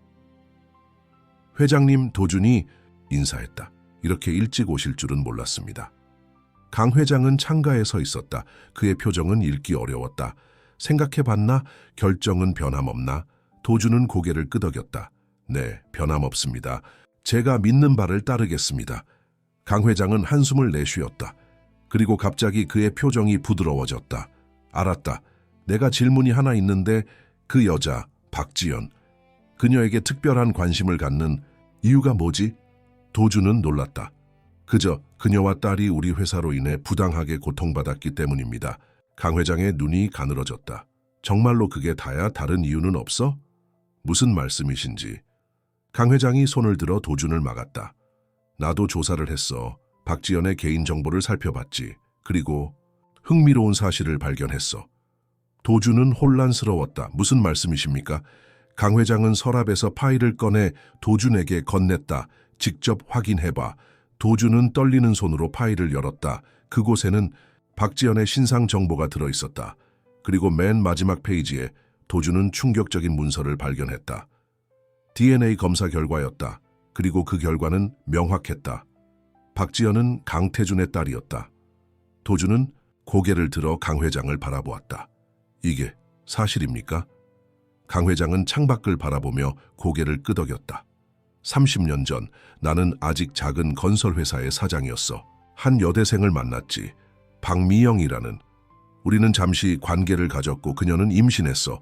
회장님, 도준이 인사했다. 이렇게 일찍 오실 줄은 몰랐습니다. 강 회장은 창가에 서 있었다. 그의 표정은 읽기 어려웠다. 생각해봤나? 결정은 변함없나? 도준은 고개를 끄덕였다. 네, 변함없습니다. 제가 믿는 바를 따르겠습니다. 강 회장은 한숨을 내쉬었다. 그리고 갑자기 그의 표정이 부드러워졌다. 알았다. 내가 질문이 하나 있는데 그 여자, 박지연. 그녀에게 특별한 관심을 갖는 이유가 뭐지? 도준은 놀랐다. 그저 그녀와 딸이 우리 회사로 인해 부당하게 고통받았기 때문입니다. 강 회장의 눈이 가늘어졌다. 정말로 그게 다야? 다른 이유는 없어? 무슨 말씀이신지. 강 회장이 손을 들어 도준을 막았다. 나도 조사를 했어. 박지연의 개인정보를 살펴봤지. 그리고 흥미로운 사실을 발견했어. 도준은 혼란스러웠다. 무슨 말씀이십니까? 강 회장은 서랍에서 파일을 꺼내 도준에게 건넸다. 직접 확인해봐. 도준은 떨리는 손으로 파일을 열었다. 그곳에는 박지연의 신상 정보가 들어있었다. 그리고 맨 마지막 페이지에 도준은 충격적인 문서를 발견했다. DNA 검사 결과였다. 그리고 그 결과는 명확했다. 박지연은 강태준의 딸이었다. 도준은 고개를 들어 강 회장을 바라보았다. 이게 사실입니까? 강 회장은 창밖을 바라보며 고개를 끄덕였다. 30년 전 나는 아직 작은 건설회사의 사장이었어. 한 여대생을 만났지. 박미영이라는. 우리는 잠시 관계를 가졌고 그녀는 임신했어.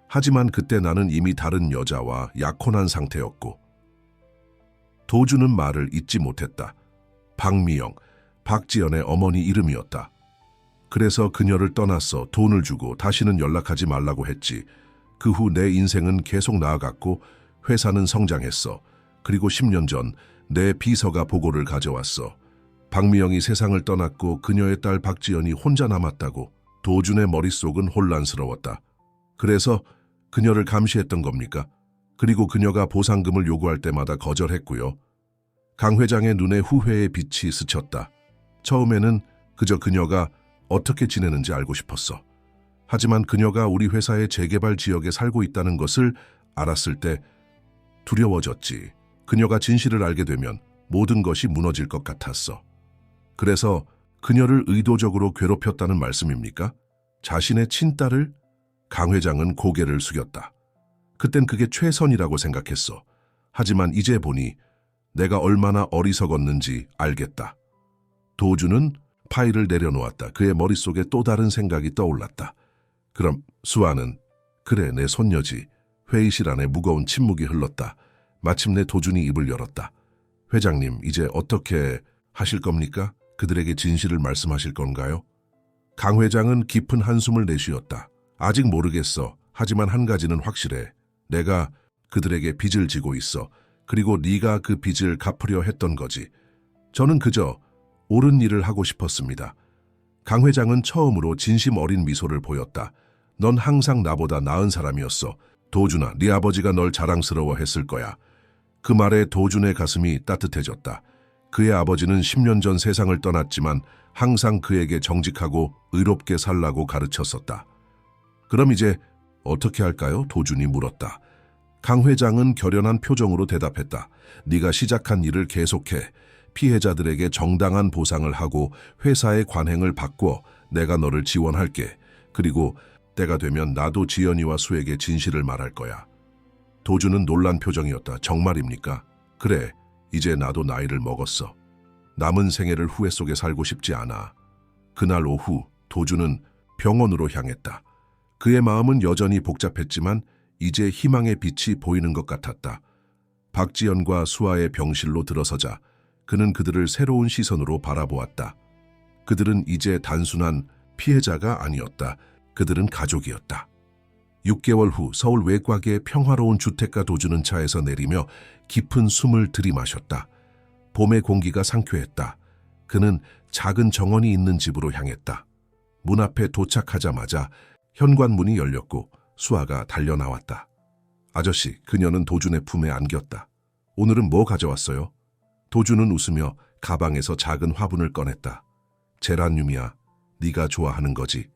하지만 그때 나는 이미 다른 여자와 약혼한 상태였고. 도준은 말을 잇지 못했다. 박미영, 박지연의 어머니 이름이었다. 그래서 그녀를 떠났어. 돈을 주고 다시는 연락하지 말라고 했지. 그 후 내 인생은 계속 나아갔고 회사는 성장했어. 그리고 10년 전 내 비서가 보고를 가져왔어. 박미영이 세상을 떠났고 그녀의 딸 박지연이 혼자 남았다고. 도준의 머릿속은 혼란스러웠다. 그래서 그녀를 감시했던 겁니까? 그리고 그녀가 보상금을 요구할 때마다 거절했고요. 강 회장의 눈에 후회의 빛이 스쳤다. 처음에는 그저 그녀가 어떻게 지내는지 알고 싶었어. 하지만 그녀가 우리 회사의 재개발 지역에 살고 있다는 것을 알았을 때 두려워졌지. 그녀가 진실을 알게 되면 모든 것이 무너질 것 같았어. 그래서 그녀를 의도적으로 괴롭혔다는 말씀입니까? 자신의 친딸을? 강 회장은 고개를 숙였다. 그땐 그게 최선이라고 생각했어. 하지만 이제 보니 내가 얼마나 어리석었는지 알겠다. 도준은 파일을 내려놓았다. 그의 머릿속에 또 다른 생각이 떠올랐다. 그럼 수아는? 그래, 내 손녀지. 회의실 안에 무거운 침묵이 흘렀다. 마침내 도준이 입을 열었다. 회장님, 이제 어떻게 하실 겁니까? 그들에게 진실을 말씀하실 건가요? 강 회장은 깊은 한숨을 내쉬었다. 아직 모르겠어. 하지만 한 가지는 확실해. 내가 그들에게 빚을 지고 있어. 그리고 네가 그 빚을 갚으려 했던 거지. 저는 그저 옳은 일을 하고 싶었습니다. 강 회장은 처음으로 진심 어린 미소를 보였다. 넌 항상 나보다 나은 사람이었어. 도준아, 네 아버지가 널 자랑스러워했을 거야. 그 말에 도준의 가슴이 따뜻해졌다. 그의 아버지는 10년 전 세상을 떠났지만 항상 그에게 정직하고 의롭게 살라고 가르쳤었다. 그럼 이제 어떻게 할까요? 도준이 물었다. 강 회장은 결연한 표정으로 대답했다. 네가 시작한 일을 계속해. 피해자들에게 정당한 보상을 하고 회사의 관행을 바꿔. 내가 너를 지원할게. 그리고 때가 되면 나도 지연이와 수에게 진실을 말할 거야. 도준은 놀란 표정이었다. 정말입니까? 그래, 이제 나도 나이를 먹었어. 남은 생애를 후회 속에 살고 싶지 않아. 그날 오후 도준은 병원으로 향했다. 그의 마음은 여전히 복잡했지만 이제 희망의 빛이 보이는 것 같았다. 박지연과 수아의 병실로 들어서자 그는 그들을 새로운 시선으로 바라보았다. 그들은 이제 단순한 피해자가 아니었다. 그들은 가족이었다. 6개월 후 서울 외곽의 평화로운 주택가 도준은 차에서 내리며 깊은 숨을 들이마셨다. 봄의 공기가 상쾌했다. 그는 작은 정원이 있는 집으로 향했다. 문 앞에 도착하자마자 현관문이 열렸고 수아가 달려나왔다. 아저씨, 그녀는 도준의 품에 안겼다. 오늘은 뭐 가져왔어요? 도준은 웃으며 가방에서 작은 화분을 꺼냈다. 제라늄이야. 네가 좋아하는 거지.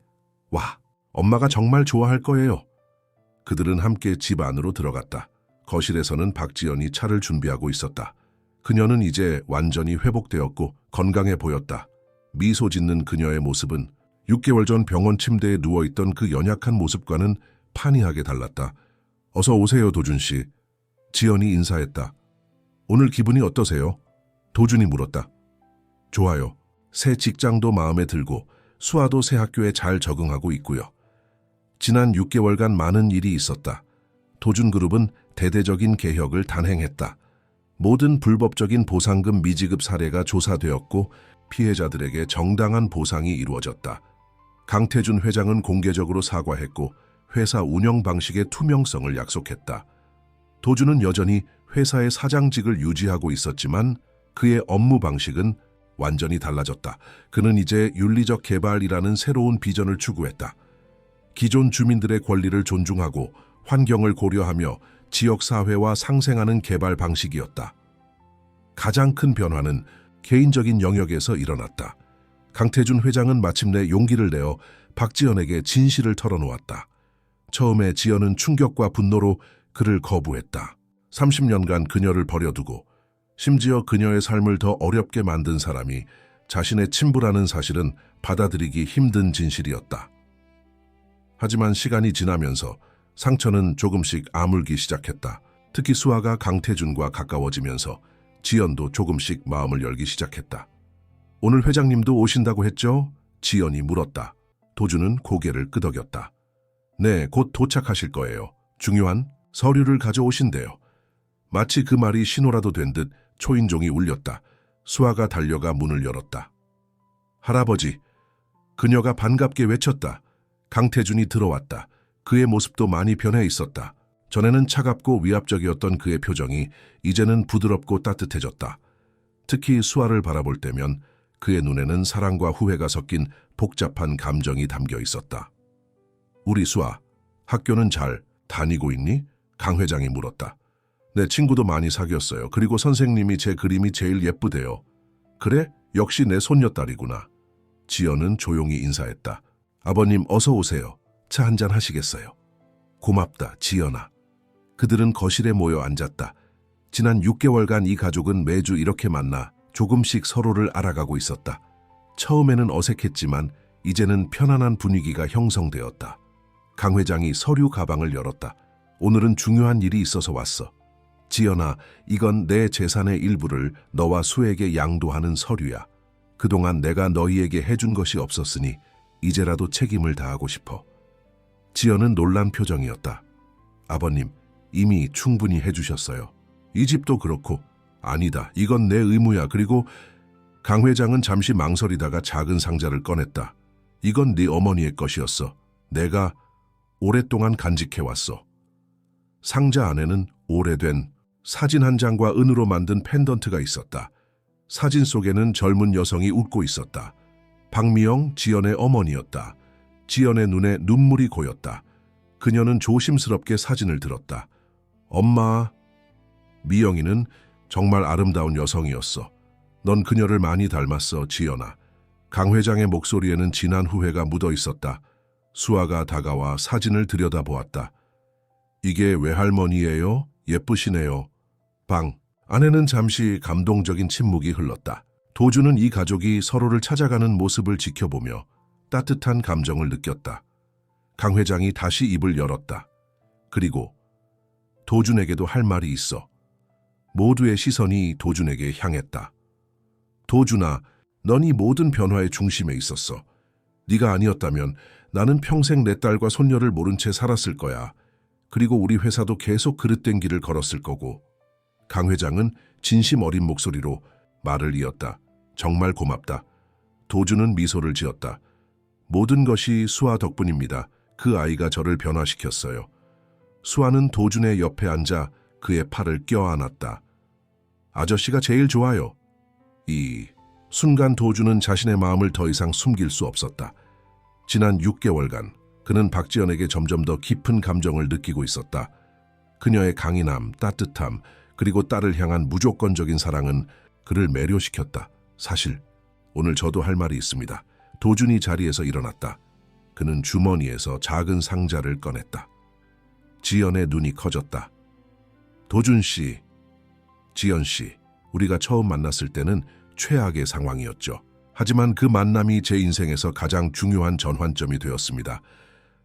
와, 엄마가 정말 좋아할 거예요. 그들은 함께 집 안으로 들어갔다. 거실에서는 박지연이 차를 준비하고 있었다. 그녀는 이제 완전히 회복되었고 건강해 보였다. 미소 짓는 그녀의 모습은 6개월 전 병원 침대에 누워있던 그 연약한 모습과는 판이하게 달랐다. 어서 오세요, 도준 씨. 지연이 인사했다. 오늘 기분이 어떠세요? 도준이 물었다. 좋아요. 새 직장도 마음에 들고 수아도 새 학교에 잘 적응하고 있고요. 지난 6개월간 많은 일이 있었다. 도준그룹은 대대적인 개혁을 단행했다. 모든 불법적인 보상금 미지급 사례가 조사되었고 피해자들에게 정당한 보상이 이루어졌다. 강태준 회장은 공개적으로 사과했고 회사 운영 방식의 투명성을 약속했다. 도준은 여전히 회사의 사장직을 유지하고 있었지만 그의 업무 방식은 완전히 달라졌다. 그는 이제 윤리적 개발이라는 새로운 비전을 추구했다. 기존 주민들의 권리를 존중하고 환경을 고려하며 지역사회와 상생하는 개발 방식이었다. 가장 큰 변화는 개인적인 영역에서 일어났다. 강태준 회장은 마침내 용기를 내어 박지연에게 진실을 털어놓았다. 처음에 지연은 충격과 분노로 그를 거부했다. 30년간 그녀를 버려두고 심지어 그녀의 삶을 더 어렵게 만든 사람이 자신의 친부라는 사실은 받아들이기 힘든 진실이었다. 하지만 시간이 지나면서 상처는 조금씩 아물기 시작했다. 특히 수아가 강태준과 가까워지면서 지연도 조금씩 마음을 열기 시작했다. 오늘 회장님도 오신다고 했죠? 지연이 물었다. 도준은 고개를 끄덕였다. 네, 곧 도착하실 거예요. 중요한 서류를 가져오신대요. 마치 그 말이 신호라도 된 듯 초인종이 울렸다. 수아가 달려가 문을 열었다. 할아버지, 그녀가 반갑게 외쳤다. 강태준이 들어왔다. 그의 모습도 많이 변해 있었다. 전에는 차갑고 위압적이었던 그의 표정이 이제는 부드럽고 따뜻해졌다. 특히 수아를 바라볼 때면 그의 눈에는 사랑과 후회가 섞인 복잡한 감정이 담겨 있었다. 우리 수아, 학교는 잘 다니고 있니? 강 회장이 물었다. 내 친구도 많이 사귀었어요. 그리고 선생님이 제 그림이 제일 예쁘대요. 그래? 역시 내 손녀딸이구나. 지연은 조용히 인사했다. 아버님 어서 오세요. 차 한잔 하시겠어요? 고맙다, 지연아. 그들은 거실에 모여 앉았다. 지난 6개월간 이 가족은 매주 이렇게 만나 조금씩 서로를 알아가고 있었다. 처음에는 어색했지만 이제는 편안한 분위기가 형성되었다. 강 회장이 서류 가방을 열었다. 오늘은 중요한 일이 있어서 왔어. 지연아, 이건 내 재산의 일부를 너와 수에게 양도하는 서류야. 그동안 내가 너희에게 해준 것이 없었으니 이제라도 책임을 다하고 싶어. 지연은 놀란 표정이었다. 아버님, 이미 충분히 해주셨어요. 이 집도 그렇고. 아니다, 이건 내 의무야. 그리고 강 회장은 잠시 망설이다가 작은 상자를 꺼냈다. 이건 네 어머니의 것이었어. 내가 오랫동안 간직해왔어. 상자 안에는 오래된 사진 한 장과 은으로 만든 펜던트가 있었다. 사진 속에는 젊은 여성이 웃고 있었다. 박미영, 지연의 어머니였다. 지연의 눈에 눈물이 고였다. 그녀는 조심스럽게 사진을 들었다. 엄마, 미영이는 정말 아름다운 여성이었어. 넌 그녀를 많이 닮았어, 지연아. 강 회장의 목소리에는 진한 후회가 묻어 있었다. 수아가 다가와 사진을 들여다보았다. 이게 외할머니예요? 예쁘시네요. 방 안에는 잠시 감동적인 침묵이 흘렀다. 도주는 이 가족이 서로를 찾아가는 모습을 지켜보며 따뜻한 감정을 느꼈다. 강 회장이 다시 입을 열었다. 그리고 도준에게도 할 말이 있어. 모두의 시선이 도준에게 향했다. 도준아, 넌 이 모든 변화의 중심에 있었어. 네가 아니었다면 나는 평생 내 딸과 손녀를 모른 채 살았을 거야. 그리고 우리 회사도 계속 그릇된 길을 걸었을 거고. 강 회장은 진심 어린 목소리로 말을 이었다. 정말 고맙다. 도준은 미소를 지었다. 모든 것이 수아 덕분입니다. 그 아이가 저를 변화시켰어요. 수아는 도준의 옆에 앉아 그의 팔을 껴안았다. 아저씨가 제일 좋아요. 이 순간 도준은 자신의 마음을 더 이상 숨길 수 없었다. 지난 6개월간 그는 박지연에게 점점 더 깊은 감정을 느끼고 있었다. 그녀의 강인함, 따뜻함, 그리고 딸을 향한 무조건적인 사랑은 그를 매료시켰다. 사실 오늘 저도 할 말이 있습니다. 도준이 자리에서 일어났다. 그는 주머니에서 작은 상자를 꺼냈다. 지연의 눈이 커졌다. 도준 씨, 지연 씨, 우리가 처음 만났을 때는 최악의 상황이었죠. 하지만 그 만남이 제 인생에서 가장 중요한 전환점이 되었습니다.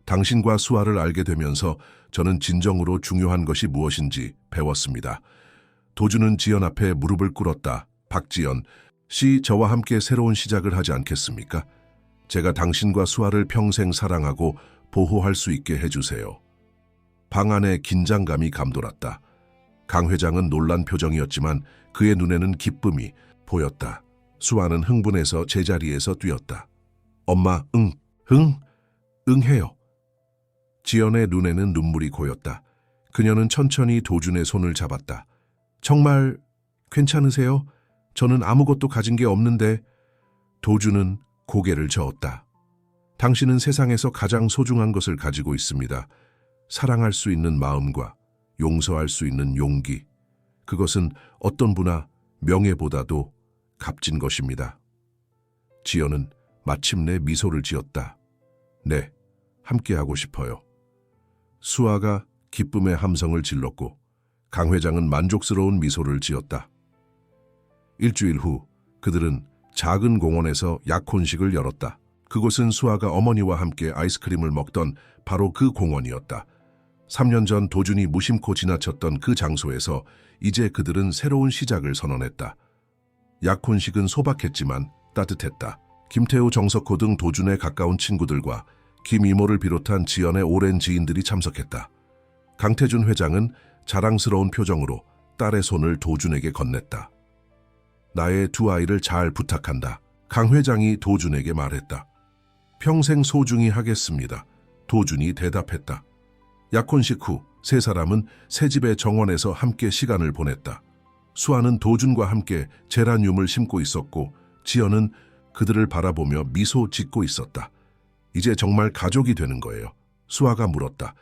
당신과 수아를 알게 되면서 저는 진정으로 중요한 것이 무엇인지 배웠습니다. 도준은 지연 앞에 무릎을 꿇었다. 박지연 씨, 저와 함께 새로운 시작을 하지 않겠습니까? 제가 당신과 수아를 평생 사랑하고 보호할 수 있게 해주세요. 방 안에 긴장감이 감돌았다. 강 회장은 놀란 표정이었지만 그의 눈에는 기쁨이 보였다. 수아는 흥분해서 제자리에서 뛰었다. 엄마, 응해요. 지연의 눈에는 눈물이 고였다. 그녀는 천천히 도준의 손을 잡았다. 정말 괜찮으세요? 저는 아무것도 가진 게 없는데. 도준은 고개를 저었다. 당신은 세상에서 가장 소중한 것을 가지고 있습니다. 사랑할 수 있는 마음과 용서할 수 있는 용기. 그것은 어떤 부나 명예보다도 값진 것입니다. 지연은 마침내 미소를 지었다. 네, 함께하고 싶어요. 수아가 기쁨의 함성을 질렀고 강 회장은 만족스러운 미소를 지었다. 일주일 후 그들은 작은 공원에서 약혼식을 열었다. 그곳은 수아가 어머니와 함께 아이스크림을 먹던 바로 그 공원이었다. 3년 전 도준이 무심코 지나쳤던 그 장소에서 이제 그들은 새로운 시작을 선언했다. 약혼식은 소박했지만 따뜻했다. 김태우, 정석호 등 도준의 가까운 친구들과 김 이모를 비롯한 지연의 오랜 지인들이 참석했다. 강태준 회장은 자랑스러운 표정으로 딸의 손을 도준에게 건넸다. 나의 두 아이를 잘 부탁한다. 강 회장이 도준에게 말했다. 평생 소중히 하겠습니다. 도준이 대답했다. 약혼식 후 세 사람은 새 집의 정원에서 함께 시간을 보냈다. 수아는 도준과 함께 제라늄을 심고 있었고 지연은 그들을 바라보며 미소 짓고 있었다. 이제 정말 가족이 되는 거예요. 수아가 물었다.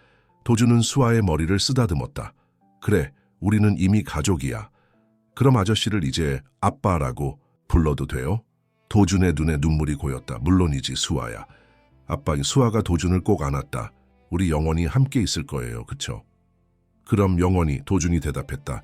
도준은 수아의 머리를 쓰다듬었다. 그래, 우리는 이미 가족이야. 그럼 아저씨를 이제 아빠라고 불러도 돼요? 도준의 눈에 눈물이 고였다. 물론이지, 수아야. 아빠, 수아가 도준을 꼭 안았다. 우리 영원히 함께 있을 거예요, 그쵸? 그럼 영원히, 도준이 대답했다.